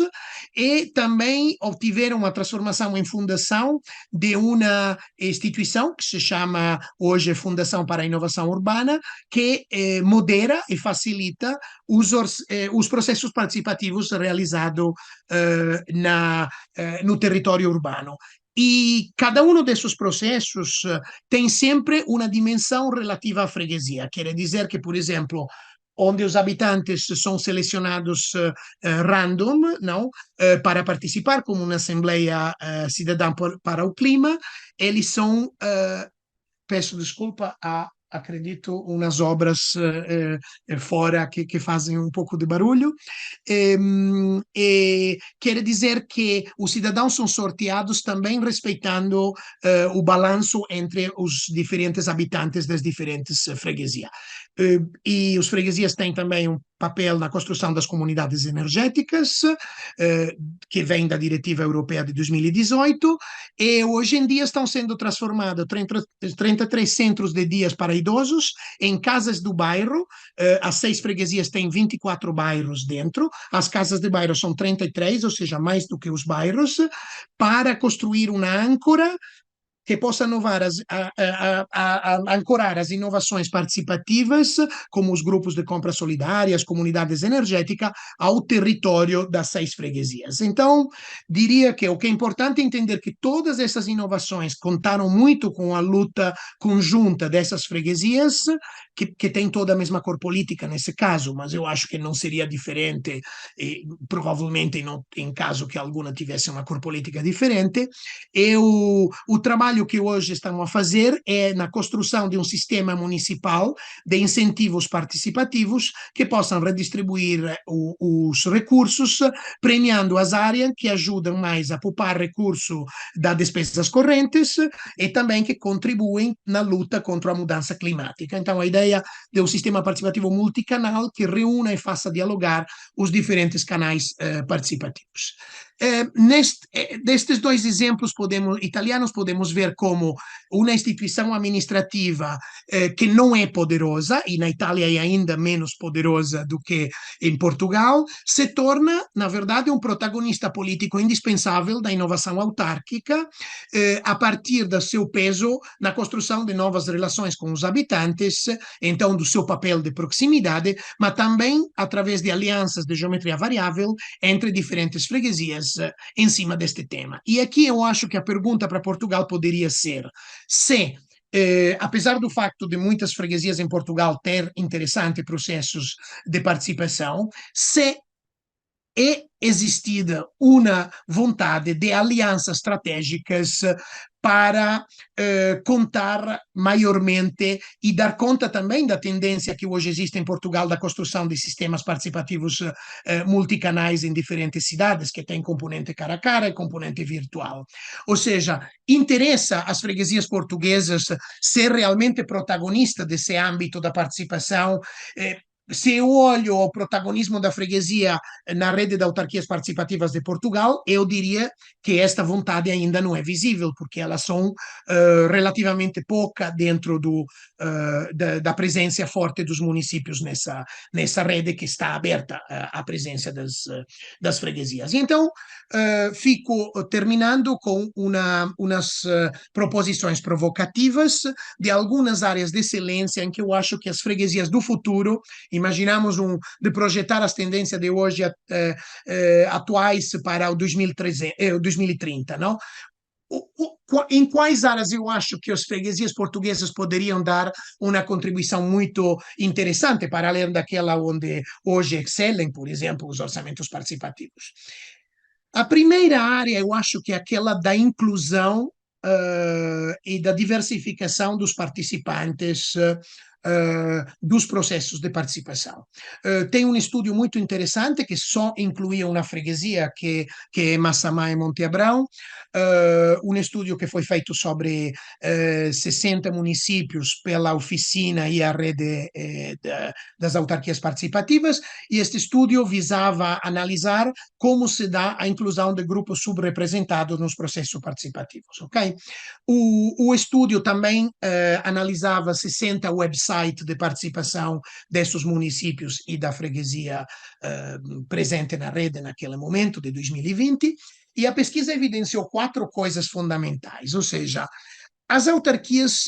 e também obtiveram a transformação em fundação de uma instituição que se chama hoje Fundação para a Inovação Urbana, que modera e facilita os processos participativos realizados no território urbano. E cada um desses processos tem sempre uma dimensão relativa à freguesia. Quer dizer que, por exemplo, onde os habitantes são selecionados random, não? Para participar como uma Assembleia Cidadã para o Clima, eles são, peço desculpa, acredito, umas obras fora que fazem um pouco de barulho. Quer dizer que os cidadãos são sorteados também respeitando o balanço entre os diferentes habitantes das diferentes freguesias. E os freguesias têm também um papel na construção das comunidades energéticas, que vem da Diretiva Europeia de 2018, e hoje em dia estão sendo transformados 33 centros de dias para idosos em casas do bairro. As 6 freguesias têm 24 bairros dentro, as casas de bairro são 33, ou seja, mais do que os bairros, para construir uma âncora que possa ancorar as inovações participativas, como os grupos de compra solidária, as comunidades energéticas, ao território das 6 freguesias. Então, diria que o que é importante é entender que todas essas inovações contaram muito com a luta conjunta dessas freguesias, que tem toda a mesma cor política nesse caso, mas eu acho que não seria diferente, provavelmente em caso que alguma tivesse uma cor política diferente. E o trabalho que hoje estamos a fazer é na construção de um sistema municipal de incentivos participativos que possam redistribuir os recursos, premiando as áreas que ajudam mais a poupar recurso das despesas correntes e também que contribuem na luta contra a mudança climática. Então, a ideia de um sistema participativo multicanal que reúna e faça dialogar os diferentes canais participativos. Destes 2 exemplos italianos, podemos ver como uma instituição administrativa que não é poderosa, e na Itália é ainda menos poderosa do que em Portugal, se torna, na verdade, um protagonista político indispensável da inovação autárquica, a partir do seu peso na construção de novas relações com os habitantes, então do seu papel de proximidade, mas também através de alianças de geometria variável entre diferentes freguesias em cima deste tema. E aqui eu acho que a pergunta para Portugal poderia ser se, apesar do facto de muitas freguesias em Portugal ter interessantes processos de participação, se é existida uma vontade de alianças estratégicas para contar maiormente e dar conta também da tendência que hoje existe em Portugal da construção de sistemas participativos multicanais em diferentes cidades, que tem componente cara a cara e componente virtual. Ou seja, interessa às freguesias portuguesas ser realmente protagonista desse âmbito da participação, Se eu olho o protagonismo da freguesia na rede de autarquias participativas de Portugal, eu diria que esta vontade ainda não é visível, porque elas são relativamente pouca dentro da presença forte dos municípios nessa rede que está aberta à presença das freguesias. E então, fico terminando com umas proposições provocativas de algumas áreas de excelência em que eu acho que as freguesias do futuro, imaginamos de projetar as tendências de hoje atuais para o 2030, não? Em quais áreas eu acho que as freguesias portuguesas poderiam dar uma contribuição muito interessante, para além daquela onde hoje excelem, por exemplo, os orçamentos participativos? A primeira área, eu acho que é aquela da inclusão e da diversificação dos participantes dos processos de participação. Tem um estudo muito interessante que só incluía uma freguesia, que é Massamá e Monte Abrão, um estudo que foi feito sobre 60 municípios pela oficina e a rede das autarquias participativas, e este estudo visava analisar como se dá a inclusão de grupos subrepresentados nos processos participativos, ok? O estudo também analisava 60 websites de participação desses municípios e da freguesia presente na rede naquele momento, de 2020, e a pesquisa evidenciou 4 coisas fundamentais, ou seja, as autarquias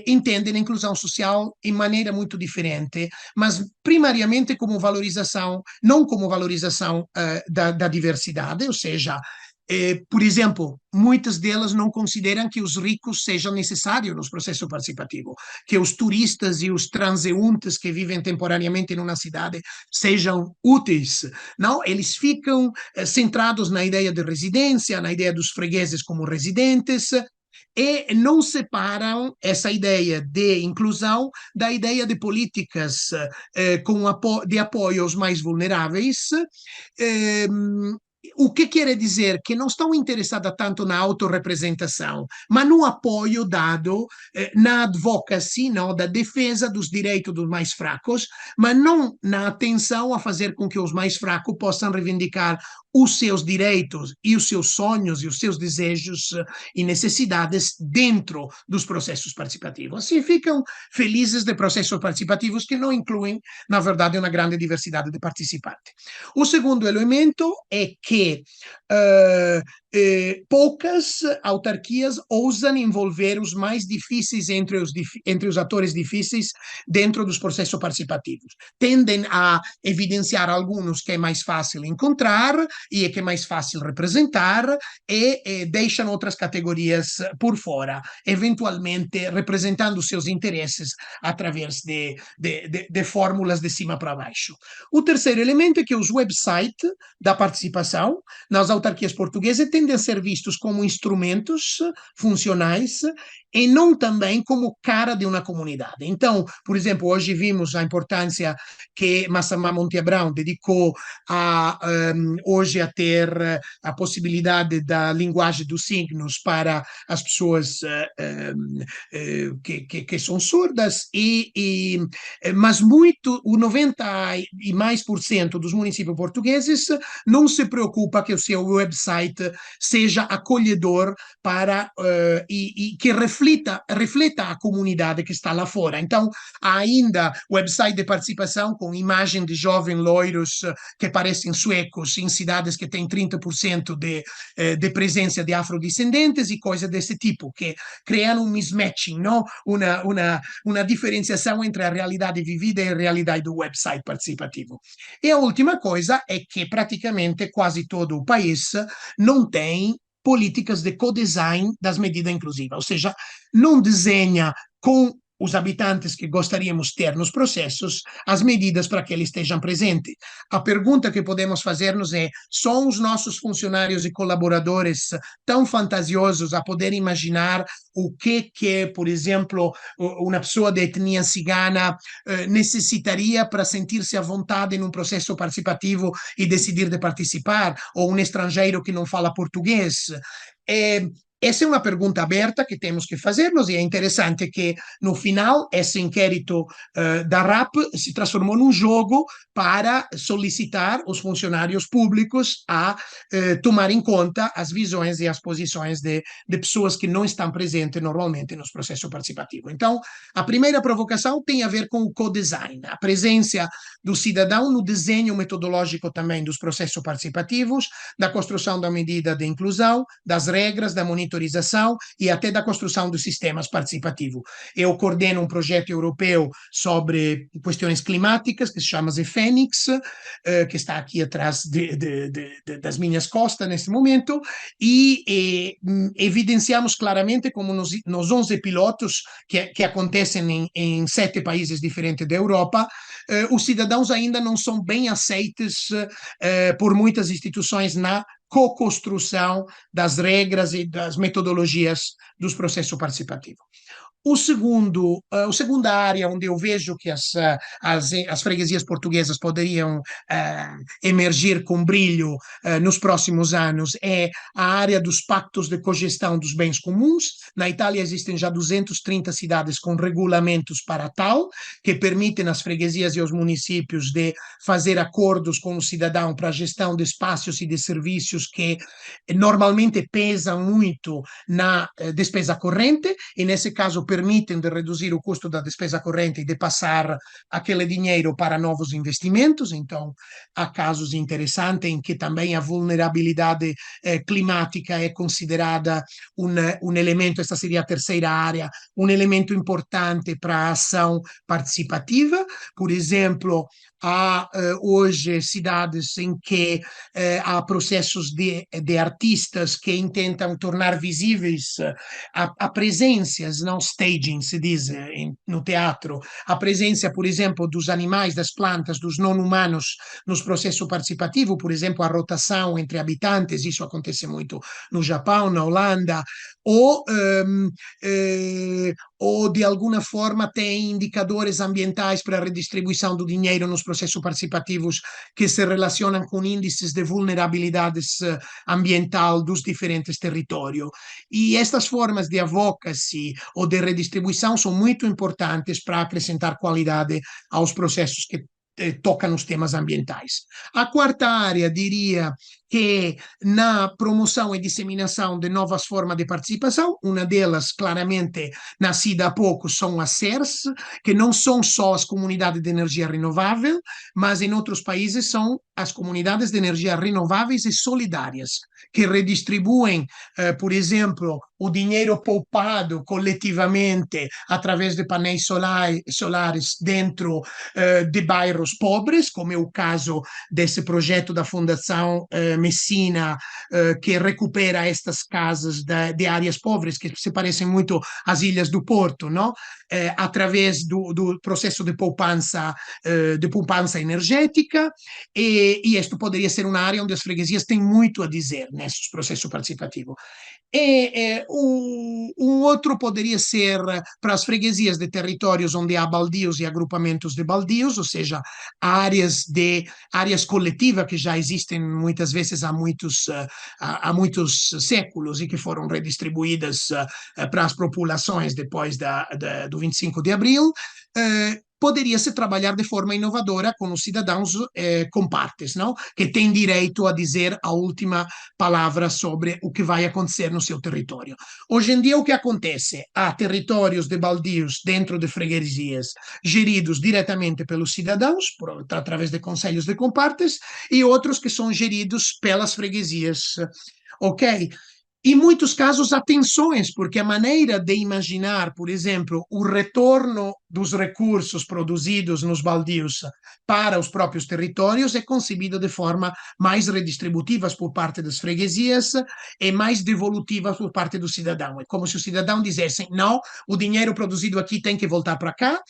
entendem a inclusão social em maneira muito diferente, mas primariamente como valorização, não como valorização da diversidade, ou seja, por exemplo, muitas delas não consideram que os ricos sejam necessários nos processos participativos, que os turistas e os transeuntes que vivem temporariamente em uma cidade sejam úteis. Não, eles ficam centrados na ideia de residência, na ideia dos fregueses como residentes, e não separam essa ideia de inclusão da ideia de políticas de apoio aos mais vulneráveis, eh, o que quer dizer que não estão interessadas tanto na autorrepresentação, mas no apoio dado na advocacy, não, da defesa dos direitos dos mais fracos, mas não na atenção a fazer com que os mais fracos possam reivindicar os seus direitos e os seus sonhos e os seus desejos e necessidades dentro dos processos participativos. Assim ficam felizes de processos participativos que não incluem, na verdade, uma grande diversidade de participantes. O segundo elemento é que poucas autarquias ousam envolver os mais difíceis entre os atores difíceis dentro dos processos participativos. Tendem a evidenciar alguns que é mais fácil encontrar e que é mais fácil representar e deixam outras categorias por fora, eventualmente representando seus interesses através de fórmulas de cima para baixo. O terceiro elemento é que os websites da participação nas autarquias portuguesas tendem a ser vistos como instrumentos funcionais e não também como cara de uma comunidade. Então, por exemplo, hoje vimos a importância que Massamá Monte Abrão dedicou hoje a ter a possibilidade da linguagem dos signos para as pessoas que são surdas, mas o 90 e mais por cento dos municípios portugueses não se preocupa que o seu website seja acolhedor para e que reflita a comunidade que está lá fora. Então, há ainda website de participação com imagem de jovens loiros que parecem suecos em cidades que têm 30% de presença de afrodescendentes e coisas desse tipo, que criam um mismatching, não? Uma diferenciação entre a realidade vivida e a realidade do website participativo. E a última coisa é que praticamente quase todo o país não tem políticas de co-design das medidas inclusivas, ou seja, não desenha com os habitantes que gostaríamos de ter nos processos as medidas para que eles estejam presentes. A pergunta que podemos fazer-nos é: são os nossos funcionários e colaboradores tão fantasiosos a poder imaginar o que, por exemplo, uma pessoa de etnia cigana necessitaria para sentir-se à vontade em um processo participativo e decidir de participar, ou um estrangeiro que não fala português? essa é uma pergunta aberta que temos que fazermos e é interessante que no final esse inquérito da RAP se transformou num jogo para solicitar os funcionários públicos a tomar em conta as visões e as posições de pessoas que não estão presentes normalmente nos processos participativos. Então, a primeira provocação tem a ver com o co-design, a presença do cidadão no desenho metodológico também dos processos participativos, da construção da medida de inclusão, das regras, da monitorização e até da construção dos sistemas participativos. Eu coordeno um projeto europeu sobre questões climáticas, que se chama Fênix, que está aqui atrás das minhas costas neste momento, e evidenciamos claramente como nos 11 pilotos que acontecem em 7 países diferentes da Europa, os cidadãos ainda não são bem aceitos por muitas instituições na co-construção das regras e das metodologias dos processos participativos. A segunda área onde eu vejo que as freguesias portuguesas poderiam emergir com brilho nos próximos anos é a área dos pactos de cogestão dos bens comuns. Na Itália existem já 230 cidades com regulamentos para tal, que permitem às freguesias e aos municípios de fazer acordos com o cidadão para a gestão de espaços e de serviços que normalmente pesam muito na despesa corrente, e nesse caso permitem de reduzir o custo da despesa corrente e de passar aquele dinheiro para novos investimentos. Então, há casos interessantes em que também a vulnerabilidade climática é considerada um elemento, esta seria a terceira área, um elemento importante para a ação participativa. Por exemplo, há hoje cidades em que há processos de artistas que tentam tornar visíveis a presenças, não staging, se diz no teatro, a presença, por exemplo, dos animais, das plantas, dos não-humanos nos processos participativos, por exemplo, a rotação entre habitantes, isso acontece muito no Japão, na Holanda, ou de alguma forma tem indicadores ambientais para a redistribuição do dinheiro nos processos participativos que se relacionam com índices de vulnerabilidades ambiental dos diferentes territórios. E estas formas de advocacy ou de redistribuição são muito importantes para acrescentar qualidade aos processos que tocam os temas ambientais. A quarta área, diria que na promoção e disseminação de novas formas de participação, uma delas claramente nascida há pouco são as CERS, que não são só as comunidades de energia renovável, mas em outros países são as comunidades de energia renováveis e solidárias, que redistribuem, por exemplo, o dinheiro poupado coletivamente através de painéis solares dentro de bairros pobres, como é o caso desse projeto da Fundação Messina, que recupera estas casas de áreas pobres, que se parecem muito às ilhas do Porto, não? Através do processo de poupança energética, e isto poderia ser uma área onde as freguesias têm muito a dizer nesses processos participativos. Um outro poderia ser para as freguesias de territórios onde há baldios e agrupamentos de baldios, ou seja, áreas coletivas que já existem muitas vezes há muitos séculos e que foram redistribuídas para as populações depois do 25 de abril. Poderia-se trabalhar de forma inovadora com os cidadãos compartes, não? Que têm direito a dizer a última palavra sobre o que vai acontecer no seu território. Hoje em dia, o que acontece? Há territórios de baldios dentro de freguesias geridos diretamente pelos cidadãos, através de conselhos de compartes, e outros que são geridos pelas freguesias. Ok? Em muitos casos, há tensões, porque a maneira de imaginar, por exemplo, o retorno dos recursos produzidos nos baldios para os próprios territórios é concebida de forma mais redistributiva por parte das freguesias e mais devolutiva por parte do cidadão. É como se o cidadão dissesse, não, o dinheiro produzido aqui tem que voltar para cá,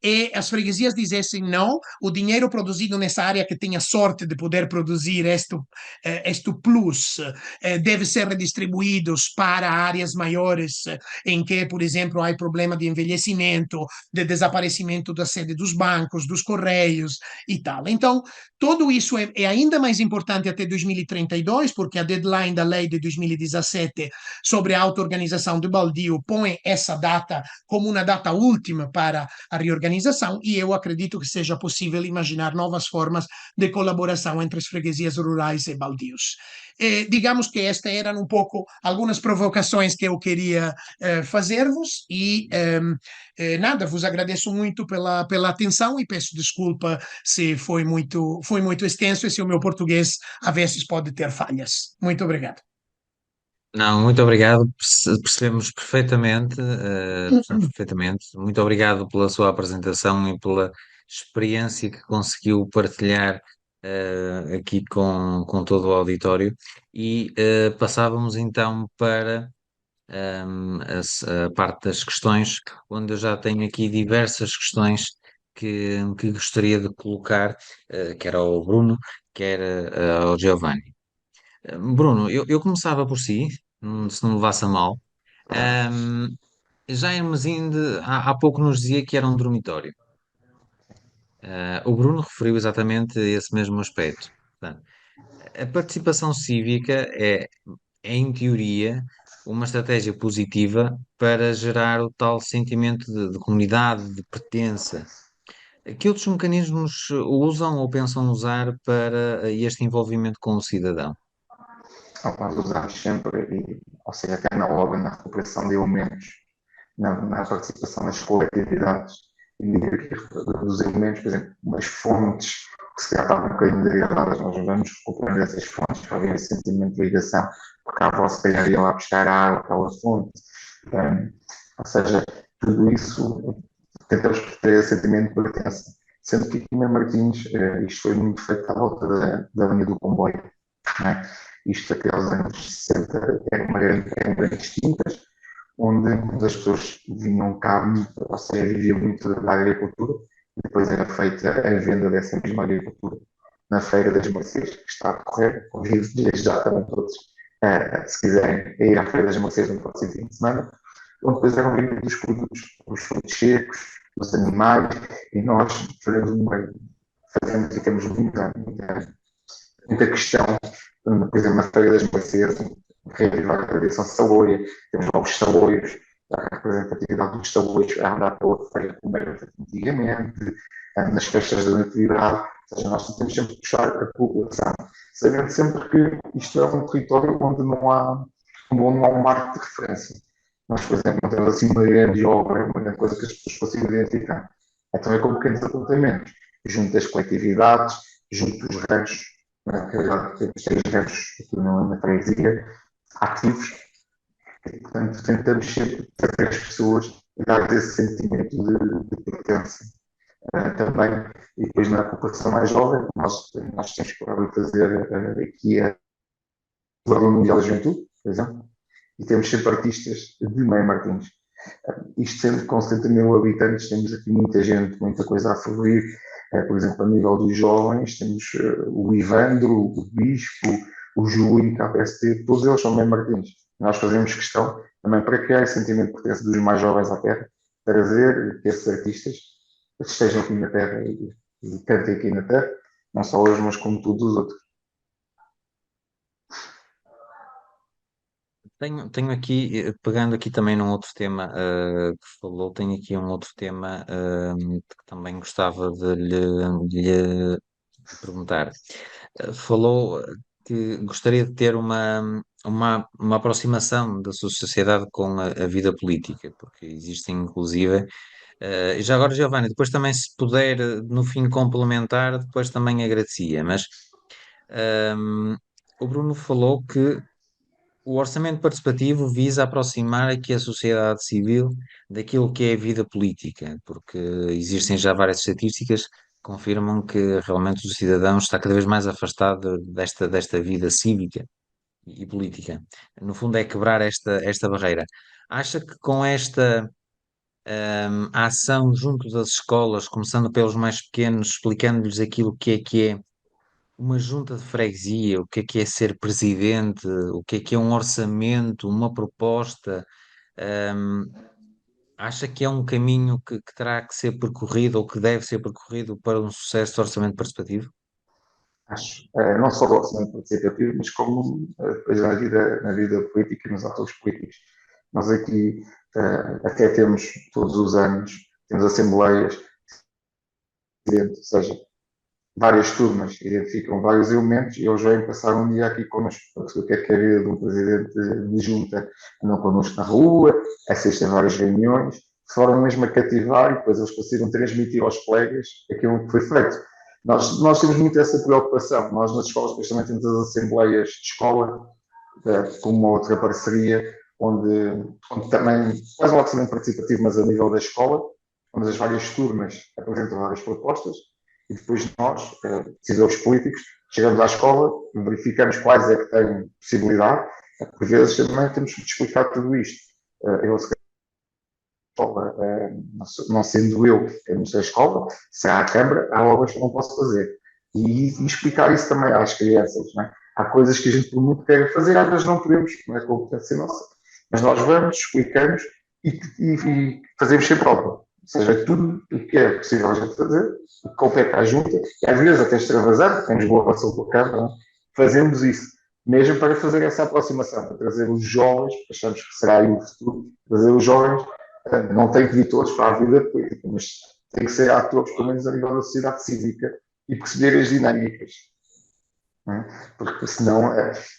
e as freguesias dissessem, não, o dinheiro produzido nessa área que tem a sorte de poder produzir este plus deve ser redistribuído para áreas maiores em que, por exemplo, há problema de envelhecimento, de desaparecimento da sede dos bancos, dos correios e tal. Então, tudo isso é ainda mais importante até 2032, porque a deadline da lei de 2017 sobre a auto-organização do baldio põe essa data como uma data última para a reorganização, e eu acredito que seja possível imaginar novas formas de colaboração entre as freguesias rurais e baldios. Digamos que estas eram um pouco algumas provocações que eu queria fazer-vos e nada, vos agradeço muito pela atenção e peço desculpa se foi muito extenso e se o meu português a vezes pode ter falhas. Muito obrigado. Não, muito obrigado. Percebemos perfeitamente, percebemos perfeitamente. Muito obrigado pela sua apresentação e pela experiência que conseguiu partilhar, aqui com todo o auditório. E passávamos então para a parte das questões, onde eu já tenho aqui diversas questões que gostaria de colocar, quer ao Bruno, quer ao Giovanni. Bruno, eu começava por si, se não me levasse a mal. Ahm, Já em Mesinde, há pouco nos dizia que era um dormitório. O Bruno referiu exatamente esse mesmo aspecto. Portanto, a participação cívica é, em teoria, uma estratégia positiva para gerar o tal sentimento de comunidade, de pertença. Que outros mecanismos usam ou pensam usar para este envolvimento com o cidadão? Nós usamos sempre, ou seja, até na obra, na recuperação de elementos, na participação nas coletividades, e dos elementos, por exemplo, as fontes, que se calhar estavam um bocadinho degradadas, nós vamos recuperando essas fontes para haver esse sentimento de ligação, porque a avó se calhar ia lá buscar a água, aquela fonte. Ou seja, tudo isso tentamos ter esse sentimento de pertença. Sendo que aqui na Martins, isto foi muito feito à volta da linha do comboio. Não é? Isto até aos anos 60 eram grandes tintas, onde as pessoas vinham cá, ou seja, viviam muito da agricultura, e depois era feita a venda dessa mesma agricultura na Feira das Mercês, que está a decorrer, convido desde já também todos, se quiserem ir à Feira das Mercês no próximo fim de semana, onde depois eram vendidos os produtos, os frutos secos, os animais, e nós ficamos muita questão, por exemplo, na Feira das Mercês, reavivar a tradição saloia, temos lá os saloios, a representatividade dos saloios a andar pela feira como era antigamente, nas festas da natividade, ou seja, nós temos sempre que puxar a população, sabendo sempre que isto é um território onde não há um marco de referência. Nós, por exemplo, não temos assim uma grande obra, uma grande coisa que as pessoas consigam identificar. Então é com pequenos apontamentos, junto das coletividades, junto dos ranchos, na realidade temos 3 ranchos aqui na freguesia, ativos, e portanto tentamos sempre trazer as pessoas e dar esse sentimento de pertença. Também, e depois na população mais jovem, nós temos que fazer aqui o Valor Mundial da Juventude, por exemplo, e temos sempre artistas de Meio Martins. Isto sendo com 70 mil habitantes, temos aqui muita gente, muita coisa a fluir. Por exemplo, a nível dos jovens, temos o Ivandro, o Bispo, o Júlio, a KPST, todos eles são Meio Martins. Nós fazemos questão, também para criar esse sentimento de pertença dos mais jovens à terra, trazer que esses artistas estejam aqui na terra e cantem aqui na terra, não só hoje, mas como todos os outros. Tenho aqui, pegando aqui também num outro tema que falou, tenho aqui um outro tema que também gostava de lhe perguntar. Falou que gostaria de ter uma aproximação da sua sociedade com a vida política, porque existem inclusive. E já agora, Giovanni, depois também, se puder, no fim, complementar, depois também agradecia. Mas o Bruno falou que o orçamento participativo visa aproximar aqui a sociedade civil daquilo que é a vida política, porque existem já várias estatísticas que confirmam que realmente o cidadão está cada vez mais afastado desta vida cívica e política. No fundo, é quebrar esta barreira. Acha que com esta ação junto das escolas, começando pelos mais pequenos, explicando-lhes aquilo que é uma junta de freguesia, o que é ser presidente, o que é um orçamento, uma proposta, hum, Acha que é um caminho que terá que ser percorrido ou que deve ser percorrido para um sucesso do orçamento participativo? Acho. Não só do orçamento participativo, mas como depois na vida política e nos atores políticos. Nós aqui até temos todos os anos, temos assembleias, ou seja, várias turmas identificam vários elementos e eles vêm passar um dia aqui connosco para perceber o que é a vida de um presidente de junta, andam connosco na rua, assistem a várias reuniões, de forma mesmo a cativar e depois eles conseguiram transmitir aos colegas aquilo que foi feito. Nós temos muito essa preocupação. Nós nas escolas, depois também temos as assembleias de escola, com uma outra parceria, onde também faz um orçamento participativo, mas a nível da escola, onde as várias turmas apresentam várias propostas e depois nós, decisores políticos, chegamos à escola, verificamos quais é que têm possibilidade, por vezes também temos que explicar tudo isto. Eu, se escola, não sendo eu que administro a escola, será a Câmara, há obras que eu não posso fazer. E explicar isso também às crianças. Não é? Há coisas que a gente por muito quer fazer, às vezes não podemos, não é competência nossa. Mas nós vamos, explicamos e fazemos sempre obra. Ou seja, tudo o que é possível a gente fazer, o que compete à junta, e às vezes até extravasar, temos boa relação com a Câmara, é? Fazemos isso, mesmo para fazer essa aproximação, para trazer os jovens, achamos que será aí o futuro, trazer os jovens, não tem que vir todos para a vida política, mas tem que ser atores, pelo menos a nível da sociedade cívica, e perceber as dinâmicas. É? Porque senão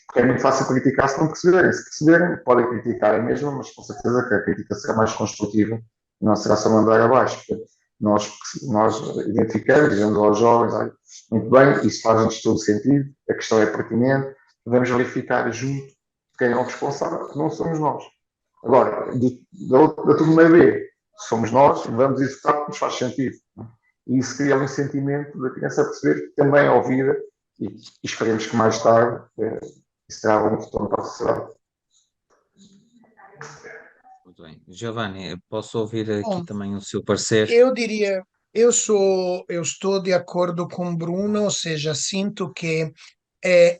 porque é muito fácil criticar se não perceberem. Se perceberem, podem criticar a mesma, mas com certeza que a crítica será mais construtiva, não será só mandar abaixo. Nós identificamos, dizemos aos jovens, muito bem, isso faz-nos todo sentido, a questão é pertinente, devemos verificar junto de quem é o responsável, que não somos nós. Agora, da turma B, somos nós, vamos executar porque nos faz sentido. E isso cria um sentimento da criança a perceber que também é ouvida e esperemos que mais tarde isso traga um retorno para a sociedade. Muito bem. Giovanni, posso ouvir aqui Bom, também o seu parecer? eu diria, eu estou de acordo com Bruno, ou seja, sinto que é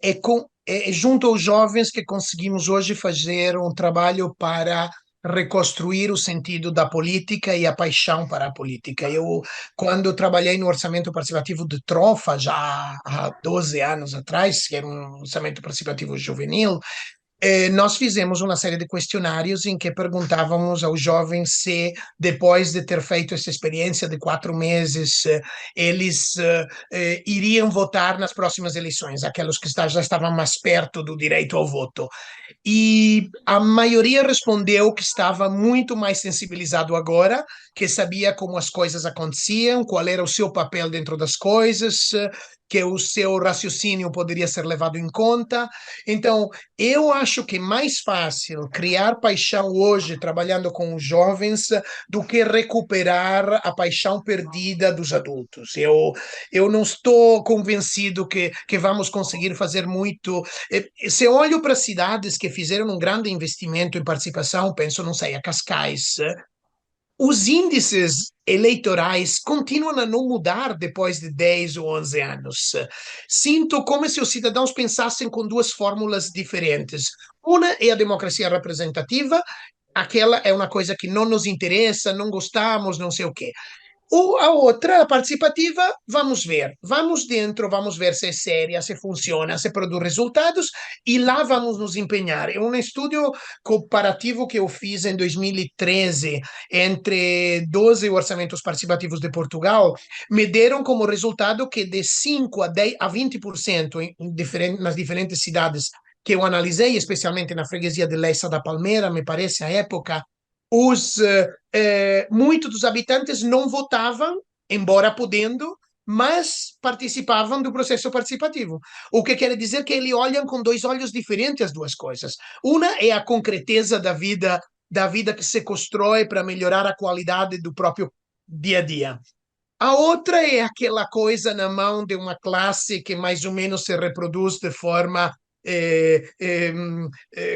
junto aos jovens que conseguimos hoje fazer um trabalho para reconstruir o sentido da política e a paixão para a política. Eu, quando trabalhei no orçamento participativo de Trofa, já há 12 anos atrás, que era um orçamento participativo juvenil, nós fizemos uma série de questionários em que perguntávamos aos jovens se, depois de ter feito essa experiência de 4 meses, eles iriam votar nas próximas eleições, aqueles que já estavam mais perto do direito ao voto. E a maioria respondeu que estava muito mais sensibilizado agora, que sabia como as coisas aconteciam, qual era o seu papel dentro das coisas, que o seu raciocínio poderia ser levado em conta. Então, eu acho que é mais fácil criar paixão hoje trabalhando com os jovens do que recuperar a paixão perdida dos adultos. Eu não estou convencido que vamos conseguir fazer muito. Se eu olho para cidades que fizeram um grande investimento em participação, penso, não sei, a Cascais, os índices eleitorais continuam a não mudar depois de 10 ou 11 anos. Sinto como se os cidadãos pensassem com duas fórmulas diferentes. Uma é a democracia representativa, aquela é uma coisa que não nos interessa, não gostamos, não sei o quê. A outra, a participativa, vamos ver. Vamos dentro, vamos ver se é séria, se funciona, se produz resultados e lá vamos nos empenhar. É um estudo comparativo que eu fiz em 2013 entre 12 orçamentos participativos de Portugal, me deram como resultado que de 5 a 10 a 20% nas diferentes cidades que eu analisei, especialmente na freguesia de Leça da Palmeira, me parece, à época, muitos dos habitantes não votavam, embora podendo, mas participavam do processo participativo. O que quer dizer que eles olham com dois olhos diferentes as duas coisas. Uma é a concreteza da vida que se constrói para melhorar a qualidade do próprio dia a dia. A outra é aquela coisa na mão de uma classe que mais ou menos se reproduz de forma,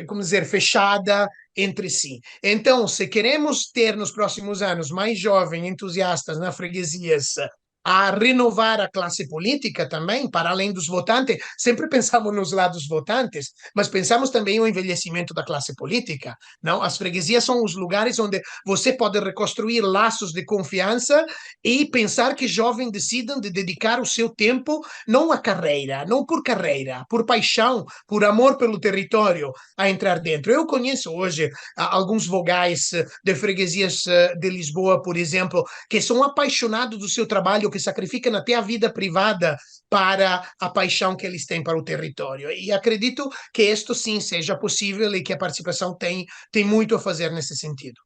como dizer, fechada entre si. Então, se queremos ter nos próximos anos mais jovens entusiastas nas freguesias a renovar a classe política também, para além dos votantes. Sempre pensamos nos lados votantes, mas pensamos também no envelhecimento da classe política, não? As freguesias são os lugares onde você pode reconstruir laços de confiança e pensar que jovens decidam de dedicar o seu tempo não à carreira, não por carreira, por paixão, por amor pelo território, a entrar dentro. Eu conheço hoje alguns vogais de freguesias de Lisboa, por exemplo, que são apaixonados do seu trabalho, que sacrificam até a vida privada para a paixão que eles têm para o território. E acredito que isto sim seja possível e que a participação tem muito a fazer nesse sentido.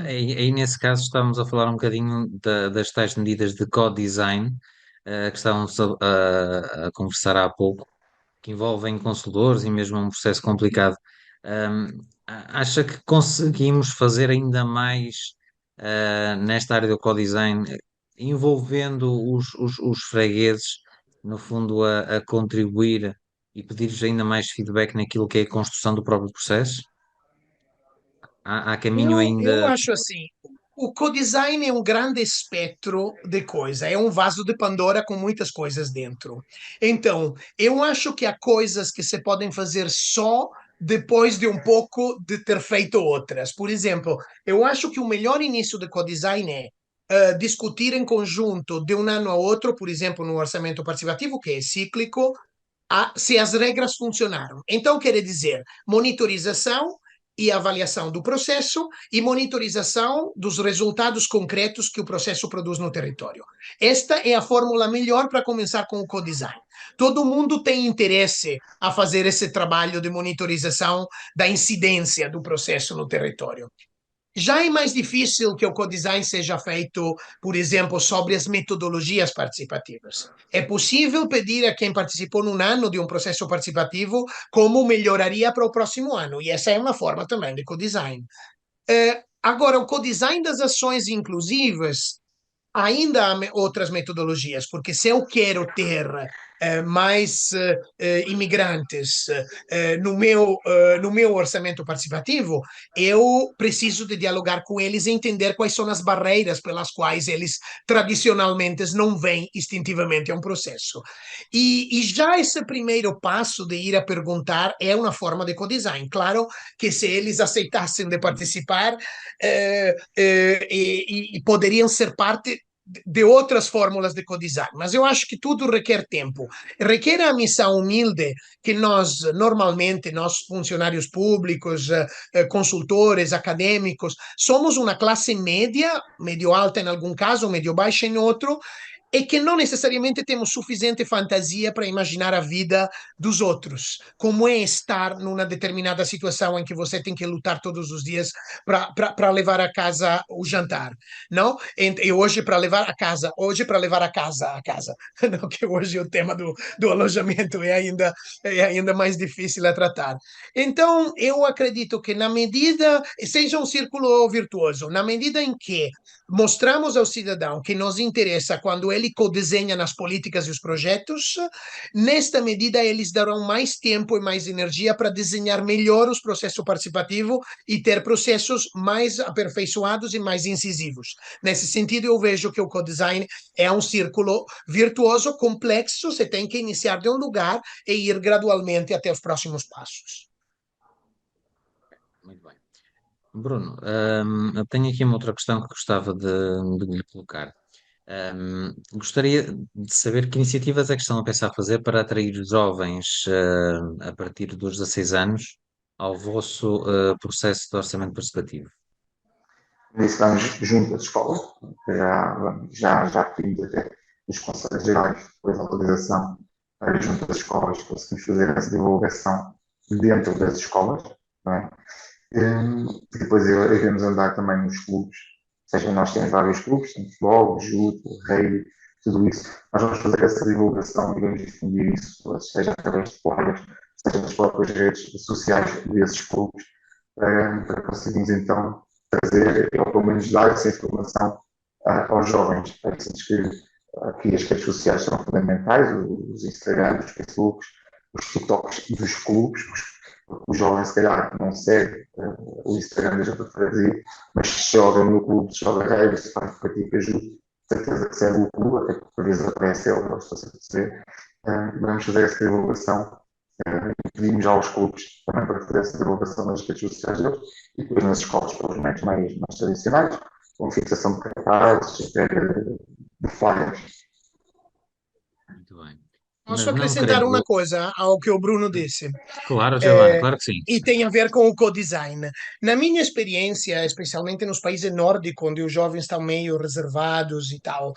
Aí, nesse caso, estamos a falar um bocadinho das tais medidas de co-design, que estávamos a conversar há pouco, que envolvem consultores e mesmo um processo complicado. Acha que conseguimos fazer ainda mais nesta área do co-design, envolvendo os fregueses, no fundo, a contribuir e pedir-lhes ainda mais feedback naquilo que é a construção do próprio processo? Há caminho Eu ainda. acho assim, o co-design é um grande espectro de coisa, é um vaso de Pandora com muitas coisas dentro. Então, eu acho que há coisas que se podem fazer só depois de um pouco de ter feito outras. Por exemplo, eu acho que o melhor início de co-design é discutir em conjunto de um ano a outro, por exemplo, no orçamento participativo, que é cíclico, se as regras funcionaram. Então, quer dizer, monitorização e avaliação do processo e monitorização dos resultados concretos que o processo produz no território. Esta é a fórmula melhor para começar com o co-design. Todo mundo tem interesse a fazer esse trabalho de monitorização da incidência do processo no território. Já é mais difícil que o co-design seja feito, por exemplo, sobre as metodologias participativas. É possível pedir a quem participou num ano de um processo participativo como melhoraria para o próximo ano, e essa é uma forma também de co-design. Agora, o co-design das ações inclusivas ainda há outras metodologias, porque se eu quero ter mais imigrantes no meu orçamento participativo, eu preciso de dialogar com eles e entender quais são as barreiras pelas quais eles tradicionalmente não vêm instintivamente a um processo. E já esse primeiro passo de ir a perguntar é uma forma de co-design. Claro que se eles aceitassem de participar e poderiam ser parte de outras fórmulas de co-design, mas eu acho que tudo requer tempo, requer a missão humilde que nós, normalmente, nós funcionários públicos, consultores, acadêmicos, somos uma classe média, médio-alta em algum caso, médio-baixa em outro, e que não necessariamente temos suficiente fantasia para imaginar a vida dos outros. Como é estar numa determinada situação em que você tem que lutar todos os dias para levar a casa o jantar, não? E hoje para levar a casa, a casa, não? Que hoje o tema do alojamento é ainda mais difícil a tratar. Então, eu acredito que na medida, seja um círculo virtuoso, na medida em que mostramos ao cidadão que nos interessa quando ele co-desenha nas políticas e os projetos, nesta medida eles darão mais tempo e mais energia para desenhar melhor os processos participativos e ter processos mais aperfeiçoados e mais incisivos. Nesse sentido, eu vejo que o co-design é um círculo virtuoso, complexo, você tem que iniciar de um lugar e ir gradualmente até os próximos passos. Muito bem. Bruno, eu tenho aqui uma outra questão que gostava de lhe colocar. Gostaria de saber que iniciativas é que estão a pensar fazer para atrair jovens, a partir dos 16 anos ao vosso processo de orçamento participativo. Nisso vamos junto às escolas, já pedimos até os conselhos gerais, depois da autorização para junto às escolas, conseguimos fazer essa divulgação dentro das escolas, não é? Depois iremos andar também nos clubes, ou seja, nós temos vários clubes, tem futebol, judo, rei, tudo isso. Nós vamos fazer essa divulgação, digamos, difundir isso, seja através de plagas, seja das próprias redes sociais desses clubes, para conseguirmos então trazer, ou pelo menos dar essa informação aos jovens. Parece-nos que aqui as redes sociais são fundamentais, os Instagrams, os Facebooks, os TikToks dos clubes, o jovem se calhar não segue o Instagram da Junta de Freguesia, mas se joga no clube, se joga rugby, se pratica judo, certeza que se é do clube, até porque por vezes aparece ele, eu estou a perceber, vamos fazer essa divulgação e pedimos já aos clubes também para fazer essa divulgação nas redes sociais deles e depois nas escolas para os métodos mais tradicionais, com fixação de cartazes, de flyers. Muito bem. Posso Mas não acrescentar uma querendo. coisa ao que o Bruno disse? Claro, Giovanni, Eh, claro que sim. e tem a ver com o co-design. Na minha experiência, especialmente nos países nórdicos, onde os jovens estão meio reservados e tal,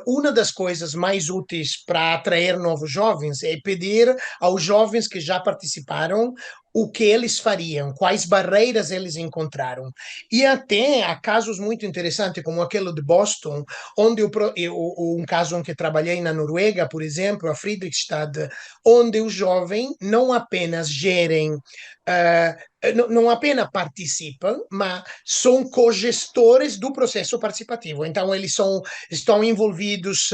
uma das coisas mais úteis para atrair novos jovens é pedir aos jovens que já participaram o que eles fariam, quais barreiras eles encontraram. E até há casos muito interessantes, como aquele de Boston, onde um caso em que trabalhei na Noruega, por exemplo, a Fredrikstad, onde o jovem não apenas gerem, não apenas participam, mas são cogestores do processo participativo. Então, estão envolvidos,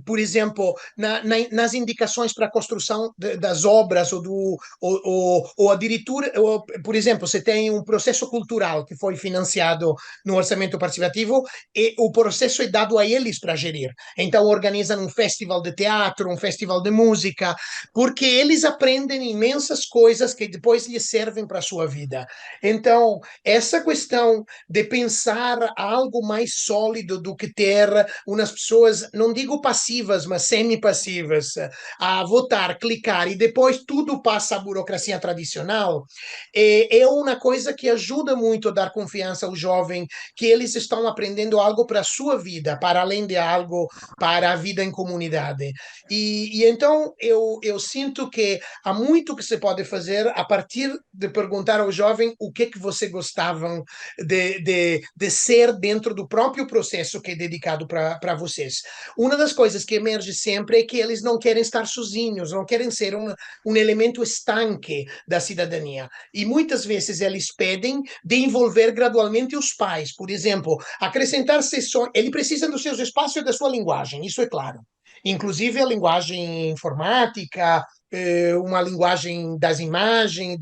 por exemplo, nas indicações para a construção das obras, ou addirittura, por exemplo, se tem um processo cultural que foi financiado no orçamento participativo, e o processo é dado a eles para gerir. Então, organizam um festival de teatro, um festival de música, porque eles aprendem imensas coisas que depois lhes servem para a sua vida. Então, essa questão de pensar algo mais sólido do que ter umas pessoas, não digo passivas, mas semi-passivas, a votar, clicar e depois tudo passa à burocracia tradicional, é uma coisa que ajuda muito a dar confiança ao jovem que eles estão aprendendo algo para a sua vida, para além de algo para a vida em comunidade. E então eu sinto que há muito que se pode fazer a partir de perguntar ao jovem o que você gostavam de ser dentro do próprio processo que é dedicado para vocês. Uma das coisas que emerge sempre é que eles não querem estar sozinhos, não querem ser um elemento estanque da cidadania. E muitas vezes eles pedem de envolver gradualmente os pais. Por exemplo, acrescentar sessões. Ele precisa dos seus espaços e da sua linguagem, isso é claro. Inclusive a linguagem informática, uma linguagem das imagens,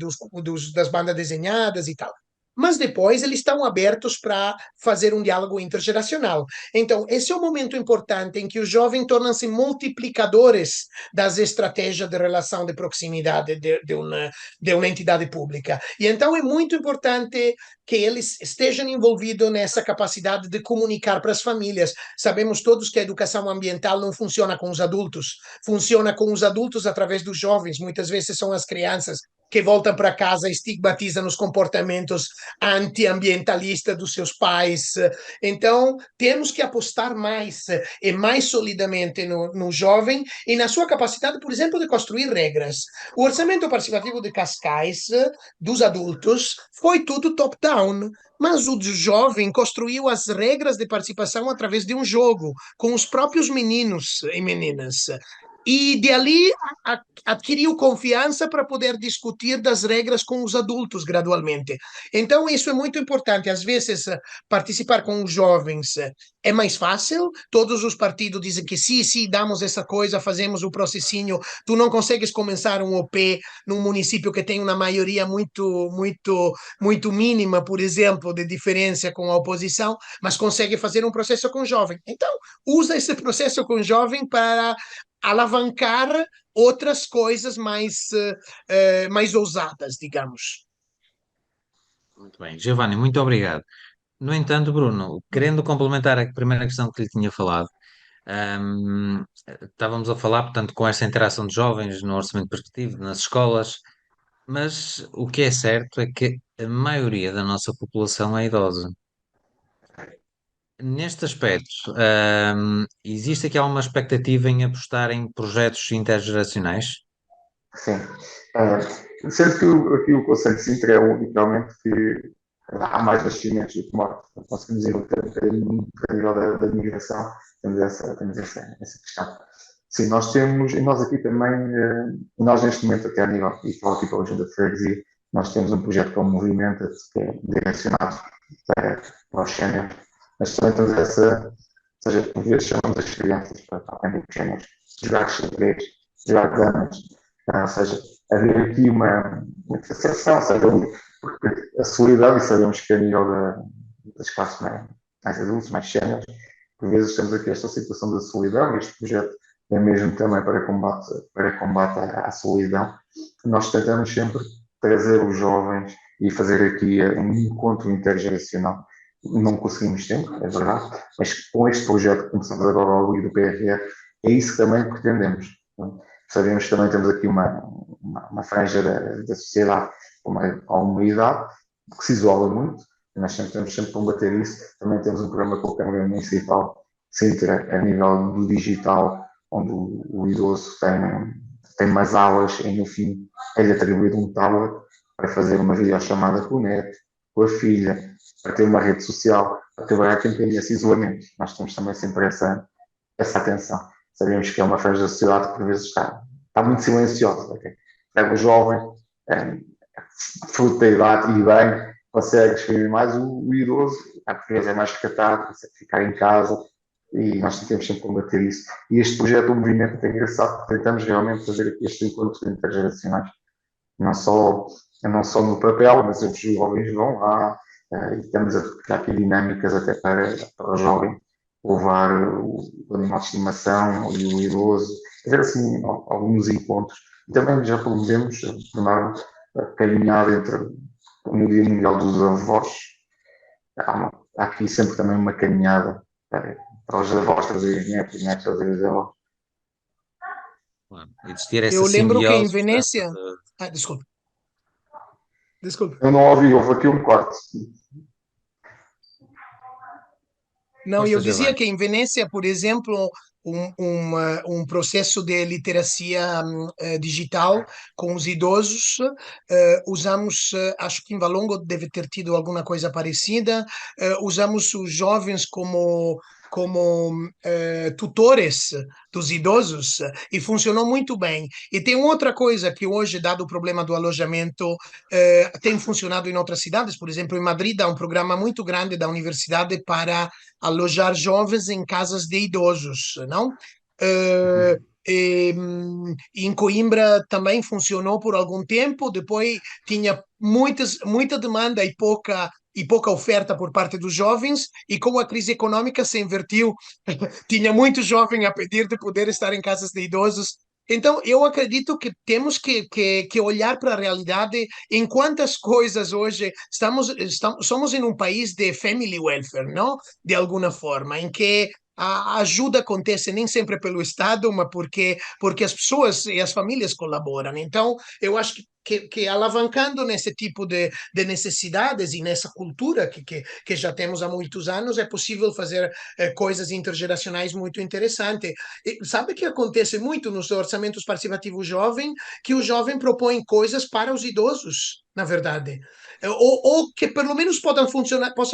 das bandas desenhadas e tal. Mas depois eles estão abertos para fazer um diálogo intergeracional. Então, esse é um momento importante em que os jovens tornam-se multiplicadores das estratégias de relação de proximidade de uma entidade pública. E então é muito importante que eles estejam envolvidos nessa capacidade de comunicar para as famílias. Sabemos todos que a educação ambiental não funciona com os adultos, funciona com os adultos através dos jovens, muitas vezes são as crianças que voltam para casa e estigmatizam os comportamentos antiambientalistas dos seus pais. Então, temos que apostar mais e mais solidamente no jovem e na sua capacidade, por exemplo, de construir regras. O orçamento participativo de Cascais, dos adultos, foi tudo top-down. Mas o jovem construiu as regras de participação através de um jogo, com os próprios meninos e meninas. E de ali adquiriu confiança para poder discutir das regras com os adultos gradualmente. Então, isso é muito importante. Às vezes, participar com os jovens é mais fácil. Todos os partidos dizem que sim, sim, damos essa coisa, fazemos o processinho. Tu não consegues começar um OP num município que tem uma maioria muito, muito, muito mínima, por exemplo, de diferença com a oposição, mas consegue fazer um processo com jovem. Então, usa esse processo com jovem para alavancar outras coisas mais ousadas, digamos. Muito bem. Giovanni, muito obrigado. No entanto, Bruno, querendo complementar a primeira questão que lhe tinha falado, estávamos a falar, portanto, com esta interação de jovens no orçamento perspectivo, nas escolas, mas o que é certo é que a maioria da nossa população é idosa. Neste aspecto, existe aqui alguma expectativa em apostar em projetos intergeracionais? Sim. Sendo que aqui o Conselho de Sintra é o único realmente que há mais nascimentos do que mortes. Conseguimos ir um bocadinho a nível da migração, temos essa questão. Sim, nós temos, e nós aqui também, nós neste momento, até a nível, e falo aqui pela Junta de Freguesia, nós temos um projeto que é o Movimento, que é direcionado para os séniores, mas também temos essa, ou seja, por vezes chamamos as crianças para aprender os séniores, jogar xadrez, jogar damas, ou seja, haver aqui uma percepção, porque a solidariedade, e sabemos que a nível das classes mais adultos, mais séniores, por vezes temos aqui esta situação da solidão, e este projeto é mesmo também para combate à solidão. Nós tentamos sempre trazer os jovens e fazer aqui um encontro intergeracional. Não conseguimos sempre, é verdade, mas com este projeto que começamos agora ao do PRR, é isso que também pretendemos. Sabemos que também temos aqui uma franja da sociedade com uma idade que se isola muito, e nós temos sempre combater isso. Também temos um programa com a Câmara Municipal de Sintra, a nível do digital, onde o idoso tem umas aulas e no fim é-lhe atribuído um tablet para fazer uma videochamada com o neto, com a filha, para ter uma rede social, para trabalhar quem tem esse isolamento. Nós temos também sempre essa atenção. Sabemos que é uma franja da sociedade que por vezes está muito silenciosa. Okay? É o jovem, fruto da idade e bem, consegue exprimir mais o idoso, por vezes é mais recatado, consegue ficar em casa, e nós tentamos sempre combater isso. E este projeto, o movimento, é engraçado, porque tentamos realmente fazer aqui estes encontros intergeracionais, não só no papel, mas os jovens vão lá, e estamos a criar aqui dinâmicas até para o jovem levar o animal de estimação e o idoso, fazer assim alguns encontros. E também já promovemos tornar a caminhada no Dia Mundial dos Avós. Há aqui sempre também uma caminhada para os avós trazer os netos, os netos trazer os avós. Claro. Existir essa Eu lembro que em simbiose, Venécia. portanto, Ah, desculpe. Desculpe. Eu não ouvi, houve aqui um corte. Não, eu força, dizia Giovanni. que em Venécia, por exemplo, um processo de literacia digital com os idosos, usamos, acho que em Valongo deve ter tido alguma coisa parecida, usamos os jovens como tutores dos idosos e funcionou muito bem. E tem outra coisa que hoje, dado o problema do alojamento, tem funcionado em outras cidades, por exemplo, em Madrid há um programa muito grande da universidade para alojar jovens em casas de idosos, não? Uh, em Coimbra também funcionou por algum tempo, depois tinha muita demanda e pouca oferta por parte dos jovens, e como a crise econômica se invertiu, tinha muito jovem a pedir de poder estar em casas de idosos. Então, eu acredito que temos que olhar para a realidade em quantas coisas hoje somos em um país de family welfare, não? De alguma forma, em que a ajuda acontece nem sempre pelo Estado, mas porque as pessoas e as famílias colaboram. Então, eu acho que alavancando nesse tipo de necessidades e nessa cultura que já temos há muitos anos, é possível fazer coisas intergeracionais muito interessantes. E sabe que acontece muito nos orçamentos participativos jovem, que o jovem propõe coisas para os idosos, na verdade. Ou que pelo menos possam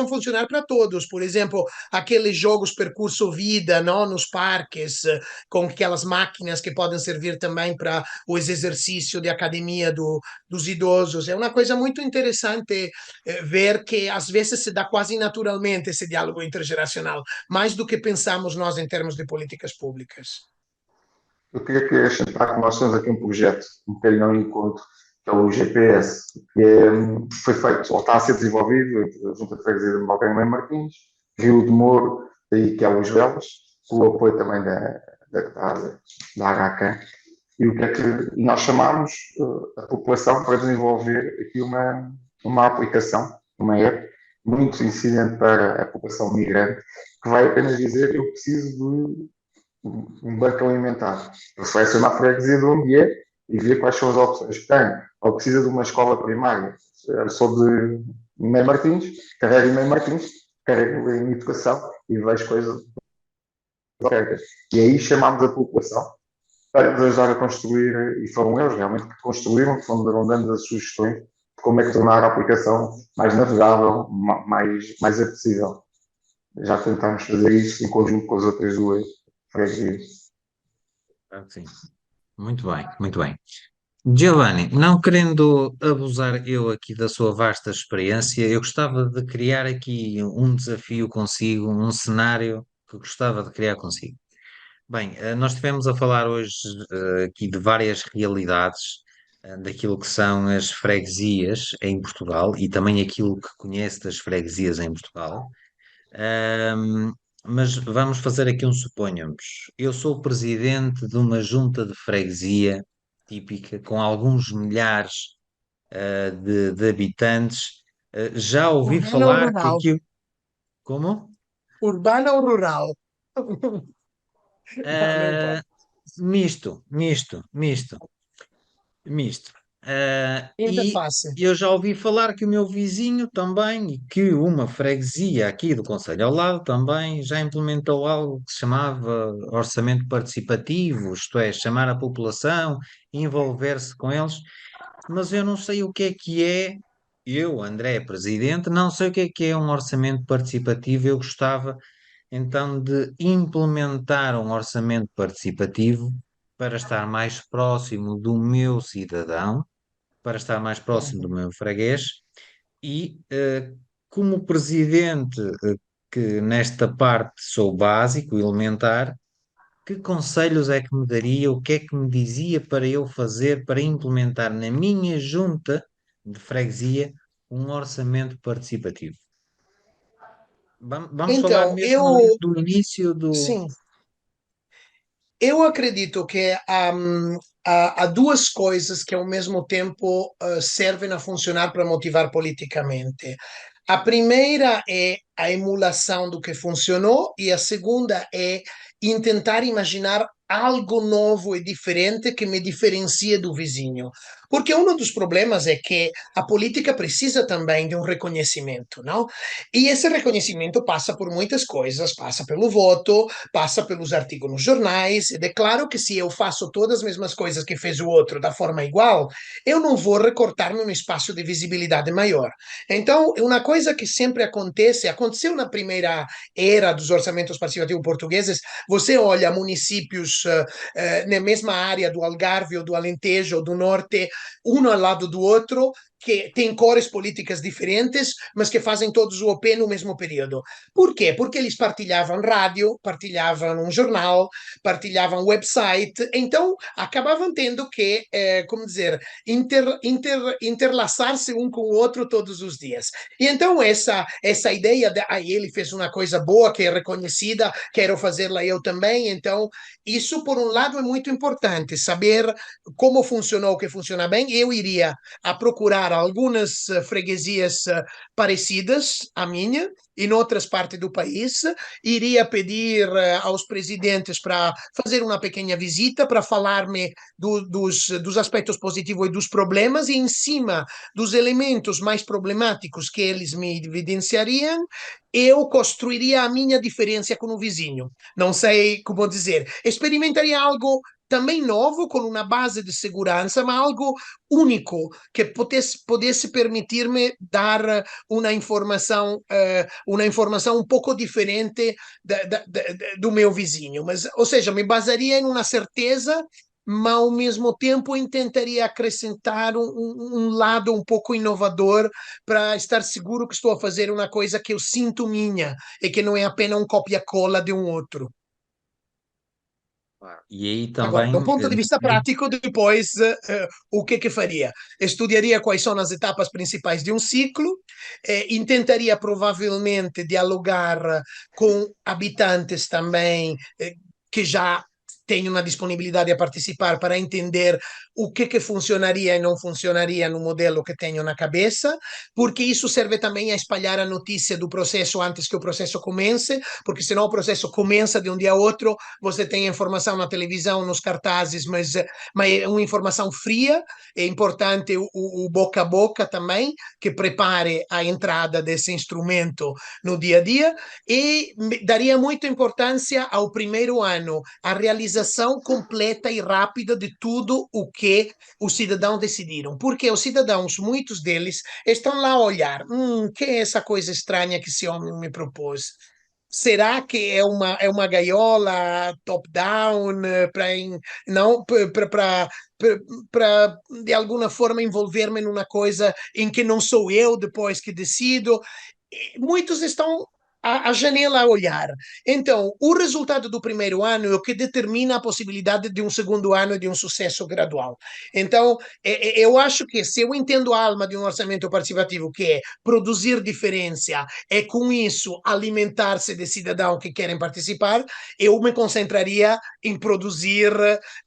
funcionar para todos. Por exemplo, aqueles jogos percurso vida, não, nos parques, com aquelas máquinas que podem servir também para o exercício de academia dos idosos. É uma coisa muito interessante ver que às vezes se dá quase naturalmente esse diálogo intergeracional, mais do que pensamos nós em termos de políticas públicas. Eu queria que acrescentar que nós temos aqui um projeto, um bocadinho ao encontro, que é o GPS, que foi feito, ou está a ser desenvolvido, entre a Junta de Freguesia de Malcânia Martins, Rio de Moro, daí que é os Velas, com o apoio também da HK. E o que é que nós chamamos a população para desenvolver aqui uma aplicação, uma app, muito incidente para a população migrante, que vai apenas dizer: eu preciso de um banco alimentar. Ele seleciona a freguesia de onde é e vê quais são as opções que tem. Ou precisa de uma escola primária. Eu sou de Mãe Martins, carrego em Mãe Martins, carrego em educação e vejo coisas. E aí chamámos a população para nos ajudar a construir, e foram eles realmente que construíram, que foram dando as sugestões de como é que tornar a aplicação mais navegável, mais acessível. Já tentámos fazer isso em conjunto com as outras duas freguesias. Sim. Muito bem, muito bem. Giovanni, não querendo abusar eu aqui da sua vasta experiência, eu gostava de criar aqui um desafio consigo, um cenário que gostava de criar consigo. Bem, nós estivemos a falar hoje aqui de várias realidades daquilo que são as freguesias em Portugal e também aquilo que conhece das freguesias em Portugal. mas vamos fazer aqui um suponhamos. Eu sou presidente de uma junta de freguesia típica, com alguns milhares de habitantes. Já ouvi Urbana ou falar que rural? aquilo. Como? Urbana ou rural? Não, não Ah, importa. misto. Ainda E passa. eu já ouvi falar que o meu vizinho também, e que uma freguesia aqui do concelho ao lado também já implementou algo que se chamava orçamento participativo, isto é, chamar a população, envolver-se com eles, mas eu não sei o que é. Eu, André, presidente, não sei o que é um orçamento participativo. Eu gostava então de implementar um orçamento participativo para estar mais próximo do meu cidadão, para estar mais próximo do Uhum. meu freguês e, como presidente, que nesta parte sou básico, elementar, que conselhos é que me daria, o que é que me dizia para eu fazer, para implementar na minha junta de freguesia um orçamento participativo? Vamos falar Então, mesmo ali do início do. sim, eu acredito que há duas coisas que ao mesmo tempo servem a funcionar para motivar politicamente. A primeira é a emulação do que funcionou e a segunda é tentar imaginar algo novo e diferente que me diferencie do vizinho. Porque um dos problemas é que a política precisa também de um reconhecimento, não? E esse reconhecimento passa por muitas coisas, passa pelo voto, passa pelos artigos nos jornais, e é claro que se eu faço todas as mesmas coisas que fez o outro da forma igual, eu não vou recortar-me um espaço de visibilidade maior. Então, uma coisa que sempre acontece, aconteceu na primeira era dos orçamentos participativos portugueses, você olha municípios na mesma área do Algarve ou do Alentejo ou do Norte, um ao lado do outro, que têm cores políticas diferentes, mas que fazem todos o OP no mesmo período. Por quê? Porque eles partilhavam rádio, partilhavam um jornal, partilhavam website, então acabavam tendo que, como dizer, interlaçar-se um com o outro todos os dias. E então essa ideia de ele fez uma coisa boa que é reconhecida, quero fazê-la eu também, então isso por um lado é muito importante, saber como funcionou, o que funciona bem, eu iria a procurar algumas freguesias parecidas à minha, em outras partes do país, iria pedir aos presidentes para fazer uma pequena visita, para falar-me dos aspectos positivos e dos problemas, e em cima dos elementos mais problemáticos que eles me evidenciariam, eu construiria a minha diferença com o vizinho. Não sei como dizer. Experimentaria algo também novo, com uma base de segurança, mas algo único, que pudesse permitir-me dar uma informação um pouco diferente do meu vizinho. Mas, ou seja, me basearia em uma certeza, mas ao mesmo tempo tentaria acrescentar um lado um pouco inovador para estar seguro que estou a fazer uma coisa que eu sinto minha e que não é apenas um copia-cola de um outro. E aí Agora, de um também, ponto de vista prático, depois, o que faria? Estudaria quais são as etapas principais de um ciclo, tentaria provavelmente dialogar com habitantes também que já têm uma disponibilidade a participar para entender o que funcionaria e não funcionaria no modelo que tenho na cabeça, porque isso serve também a espalhar a notícia do processo antes que o processo comece, porque senão o processo começa de um dia a outro, você tem a informação na televisão, nos cartazes, mas é uma informação fria, é importante o boca a boca também, que prepare a entrada desse instrumento no dia a dia, e daria muita importância ao primeiro ano, a realização completa e rápida de tudo o que os cidadãos decidiram, porque os cidadãos, muitos deles, estão lá a olhar, que é essa coisa estranha que esse homem me propôs? Será que é uma gaiola top-down para não para de alguma forma envolver-me numa coisa em que não sou eu depois que decido? E muitos estão a janela a olhar. Então, o resultado do primeiro ano é o que determina a possibilidade de um segundo ano e de um sucesso gradual. Então, eu acho que se eu entendo a alma de um orçamento participativo, que é produzir diferença, é com isso alimentar-se de cidadãos que querem participar, eu me concentraria em produzir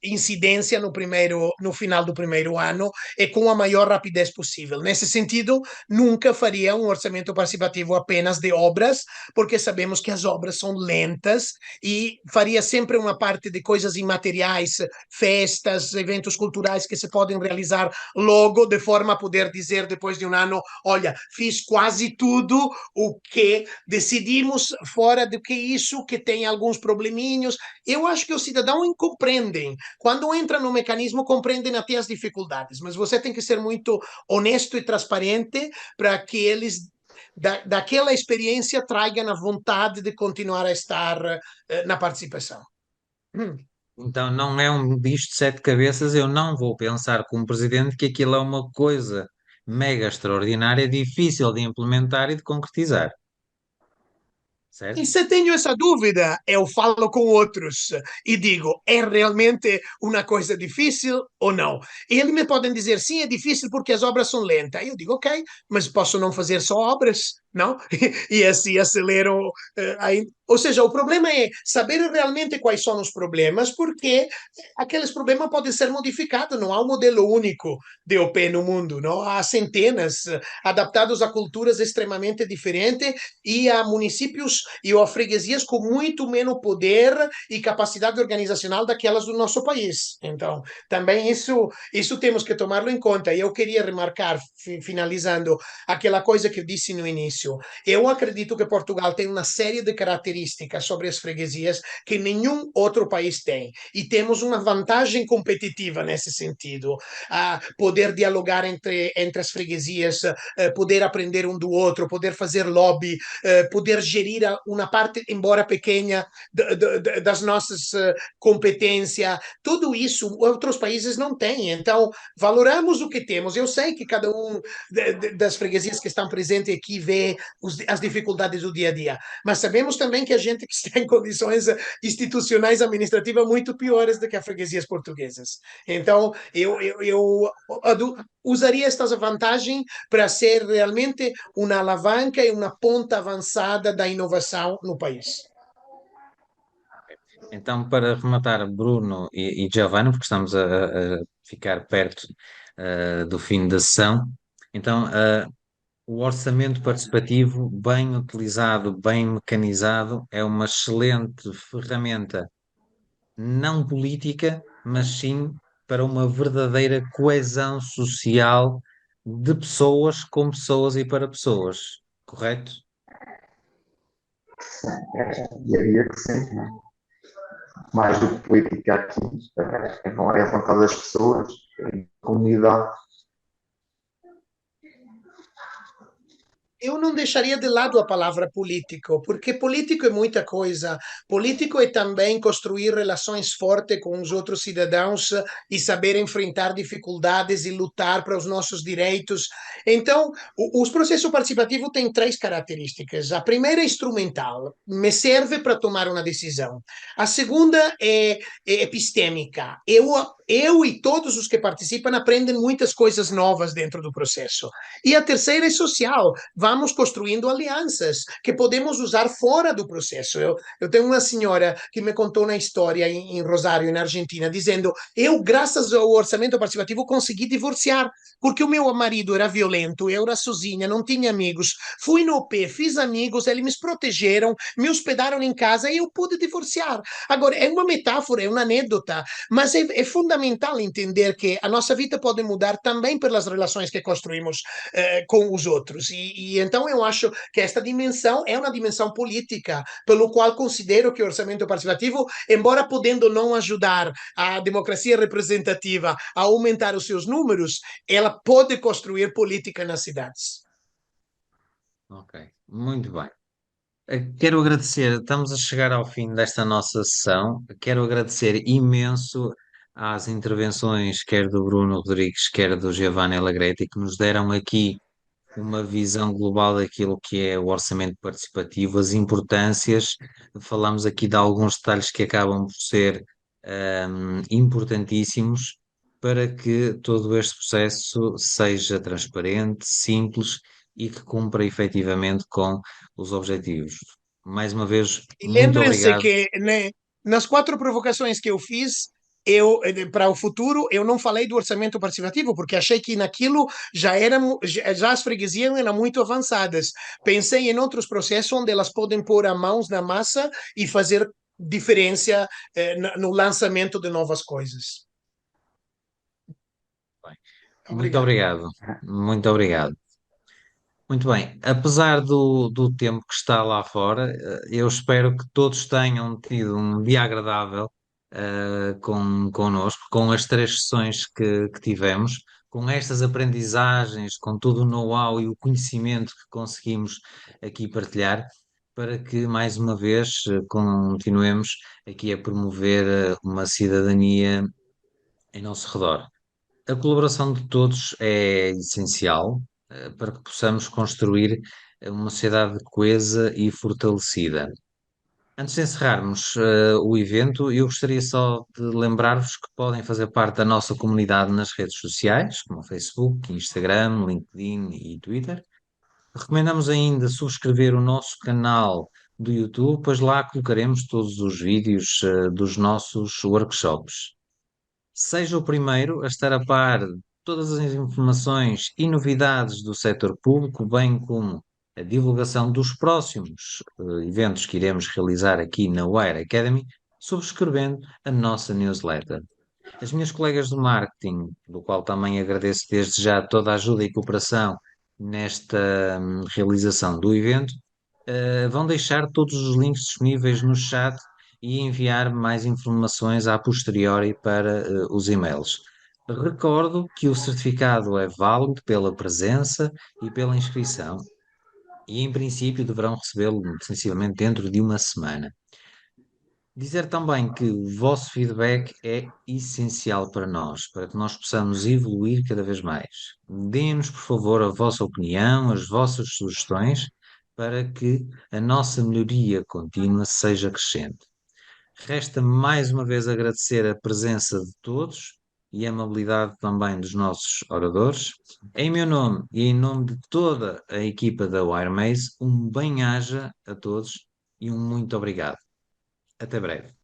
incidência no final do primeiro ano e com a maior rapidez possível. Nesse sentido, nunca faria um orçamento participativo apenas de obras, porque sabemos que as obras são lentas e faria sempre uma parte de coisas imateriais, festas, eventos culturais que se podem realizar logo, de forma a poder dizer depois de um ano, olha, fiz quase tudo o que decidimos, fora do que isso, que tem alguns probleminhos. Eu acho que os cidadãos compreendem. Quando entra no mecanismo, compreendem até as dificuldades, mas você tem que ser muito honesto e transparente para que eles daquela experiência tragam a vontade de continuar a estar na participação. Então não é um bicho de sete cabeças, eu não vou pensar como presidente que aquilo é uma coisa mega extraordinária, difícil de implementar e de concretizar, E certo? se tenho essa dúvida, eu falo com outros e digo: é realmente uma coisa difícil ou não? E eles me podem dizer: sim, é difícil porque as obras são lentas. Eu digo: ok, mas posso não fazer só obras, não? E assim acelero. Ou seja, o problema é saber realmente quais são os problemas, porque aqueles problemas podem ser modificados. Não há um modelo único de OP no mundo, não? Há centenas adaptados a culturas extremamente diferentes e a municípios e a freguesias com muito menos poder e capacidade organizacional daquelas do nosso país. Então, também isso temos que tomá-lo em conta. E eu queria remarcar, finalizando, aquela coisa que eu disse no início. Eu acredito que Portugal tem uma série de características sobre as freguesias que nenhum outro país tem. E temos uma vantagem competitiva nesse sentido. A poder dialogar entre as freguesias, poder aprender um do outro, poder fazer lobby, poder gerir uma parte, embora pequena, das nossas competências. Tudo isso outros países não têm. Então, valoramos o que temos. Eu sei que cada um das freguesias que estão presentes aqui vê as dificuldades do dia a dia, mas sabemos também que a gente que está em condições institucionais administrativas muito piores do que as freguesias portuguesas. Então, eu usaria esta vantagem para ser realmente uma alavanca e uma ponta avançada da inovação no país. Então, para rematar, Bruno e Giovanni, porque estamos a ficar perto do fim da sessão, então, o orçamento participativo, bem utilizado, bem mecanizado, é uma excelente ferramenta, não política, mas sim para uma verdadeira coesão social de pessoas com pessoas e para pessoas, correto? Diria que sim, né? Mais do que política aqui, é a vontade das pessoas, é a comunidade. Eu não deixaria de lado a palavra político, porque político é muita coisa. Político é também construir relações fortes com os outros cidadãos e saber enfrentar dificuldades e lutar para os nossos direitos. Então, os processos participativos têm três características. A primeira é instrumental, me serve para tomar uma decisão. A segunda é epistêmica. Eu e todos os que participam aprendem muitas coisas novas dentro do processo. E a terceira é social, vamos construindo alianças que podemos usar fora do processo. Eu tenho uma senhora que me contou uma história em Rosário, na Argentina, dizendo: eu, graças ao orçamento participativo, consegui divorciar, porque o meu marido era violento, eu era sozinha, não tinha amigos. Fui no OP, fiz amigos, eles me protegeram, me hospedaram em casa e eu pude divorciar. Agora, é uma metáfora, é uma anedota, mas é fundamental entender que a nossa vida pode mudar também pelas relações que construímos com os outros. E então eu acho que esta dimensão é uma dimensão política, pelo qual considero que o orçamento participativo, embora podendo não ajudar a democracia representativa a aumentar os seus números, ela pode construir política nas cidades. Ok, muito bem. Quero agradecer, estamos a chegar ao fim desta nossa sessão. Quero agradecer imenso às intervenções, quer do Bruno Rodrigues, quer do Giovanni Allegretti, que nos deram aqui uma visão global daquilo que é o orçamento participativo, as importâncias. Falamos aqui de alguns detalhes que acabam por ser importantíssimos para que todo este processo seja transparente, simples e que cumpra efetivamente com os objetivos. Mais uma vez, E muito lembrem-se obrigado. que, né, nas quatro provocações que eu fiz, para o futuro, eu não falei do orçamento participativo, porque achei que naquilo já as freguesias eram muito avançadas. Pensei em outros processos onde elas podem pôr as mãos na massa e fazer diferença no lançamento de novas coisas. Muito Obrigado. obrigado. Muito obrigado. Muito bem, apesar do tempo que está lá fora, eu espero que todos tenham tido um dia agradável connosco, com as três sessões que tivemos, com estas aprendizagens, com todo o know-how e o conhecimento que conseguimos aqui partilhar, para que mais uma vez continuemos aqui a promover uma cidadania em nosso redor. A colaboração de todos é essencial, para que possamos construir uma sociedade coesa e fortalecida. Antes de encerrarmos, o evento, eu gostaria só de lembrar-vos que podem fazer parte da nossa comunidade nas redes sociais, como Facebook, Instagram, LinkedIn e Twitter. Recomendamos ainda subscrever o nosso canal do YouTube, pois lá colocaremos todos os vídeos, dos nossos workshops. Seja o primeiro a estar a par de todas as informações e novidades do setor público, bem como a divulgação dos próximos eventos que iremos realizar aqui na Wire Academy, subscrevendo a nossa newsletter. As minhas colegas do marketing, do qual também agradeço desde já toda a ajuda e cooperação nesta realização do evento, vão deixar todos os links disponíveis no chat e enviar mais informações a posteriori para os e-mails. Recordo que o certificado é válido pela presença e pela inscrição e, em princípio, deverão recebê-lo sensivelmente dentro de uma semana. Dizer também que o vosso feedback é essencial para nós, para que nós possamos evoluir cada vez mais. Deem-nos, por favor, a vossa opinião, as vossas sugestões, para que a nossa melhoria contínua seja crescente. Resta mais uma vez agradecer a presença de todos e a amabilidade também dos nossos oradores. Em meu nome e em nome de toda a equipa da WireMaze, um bem-aja a todos e um muito obrigado. Até breve.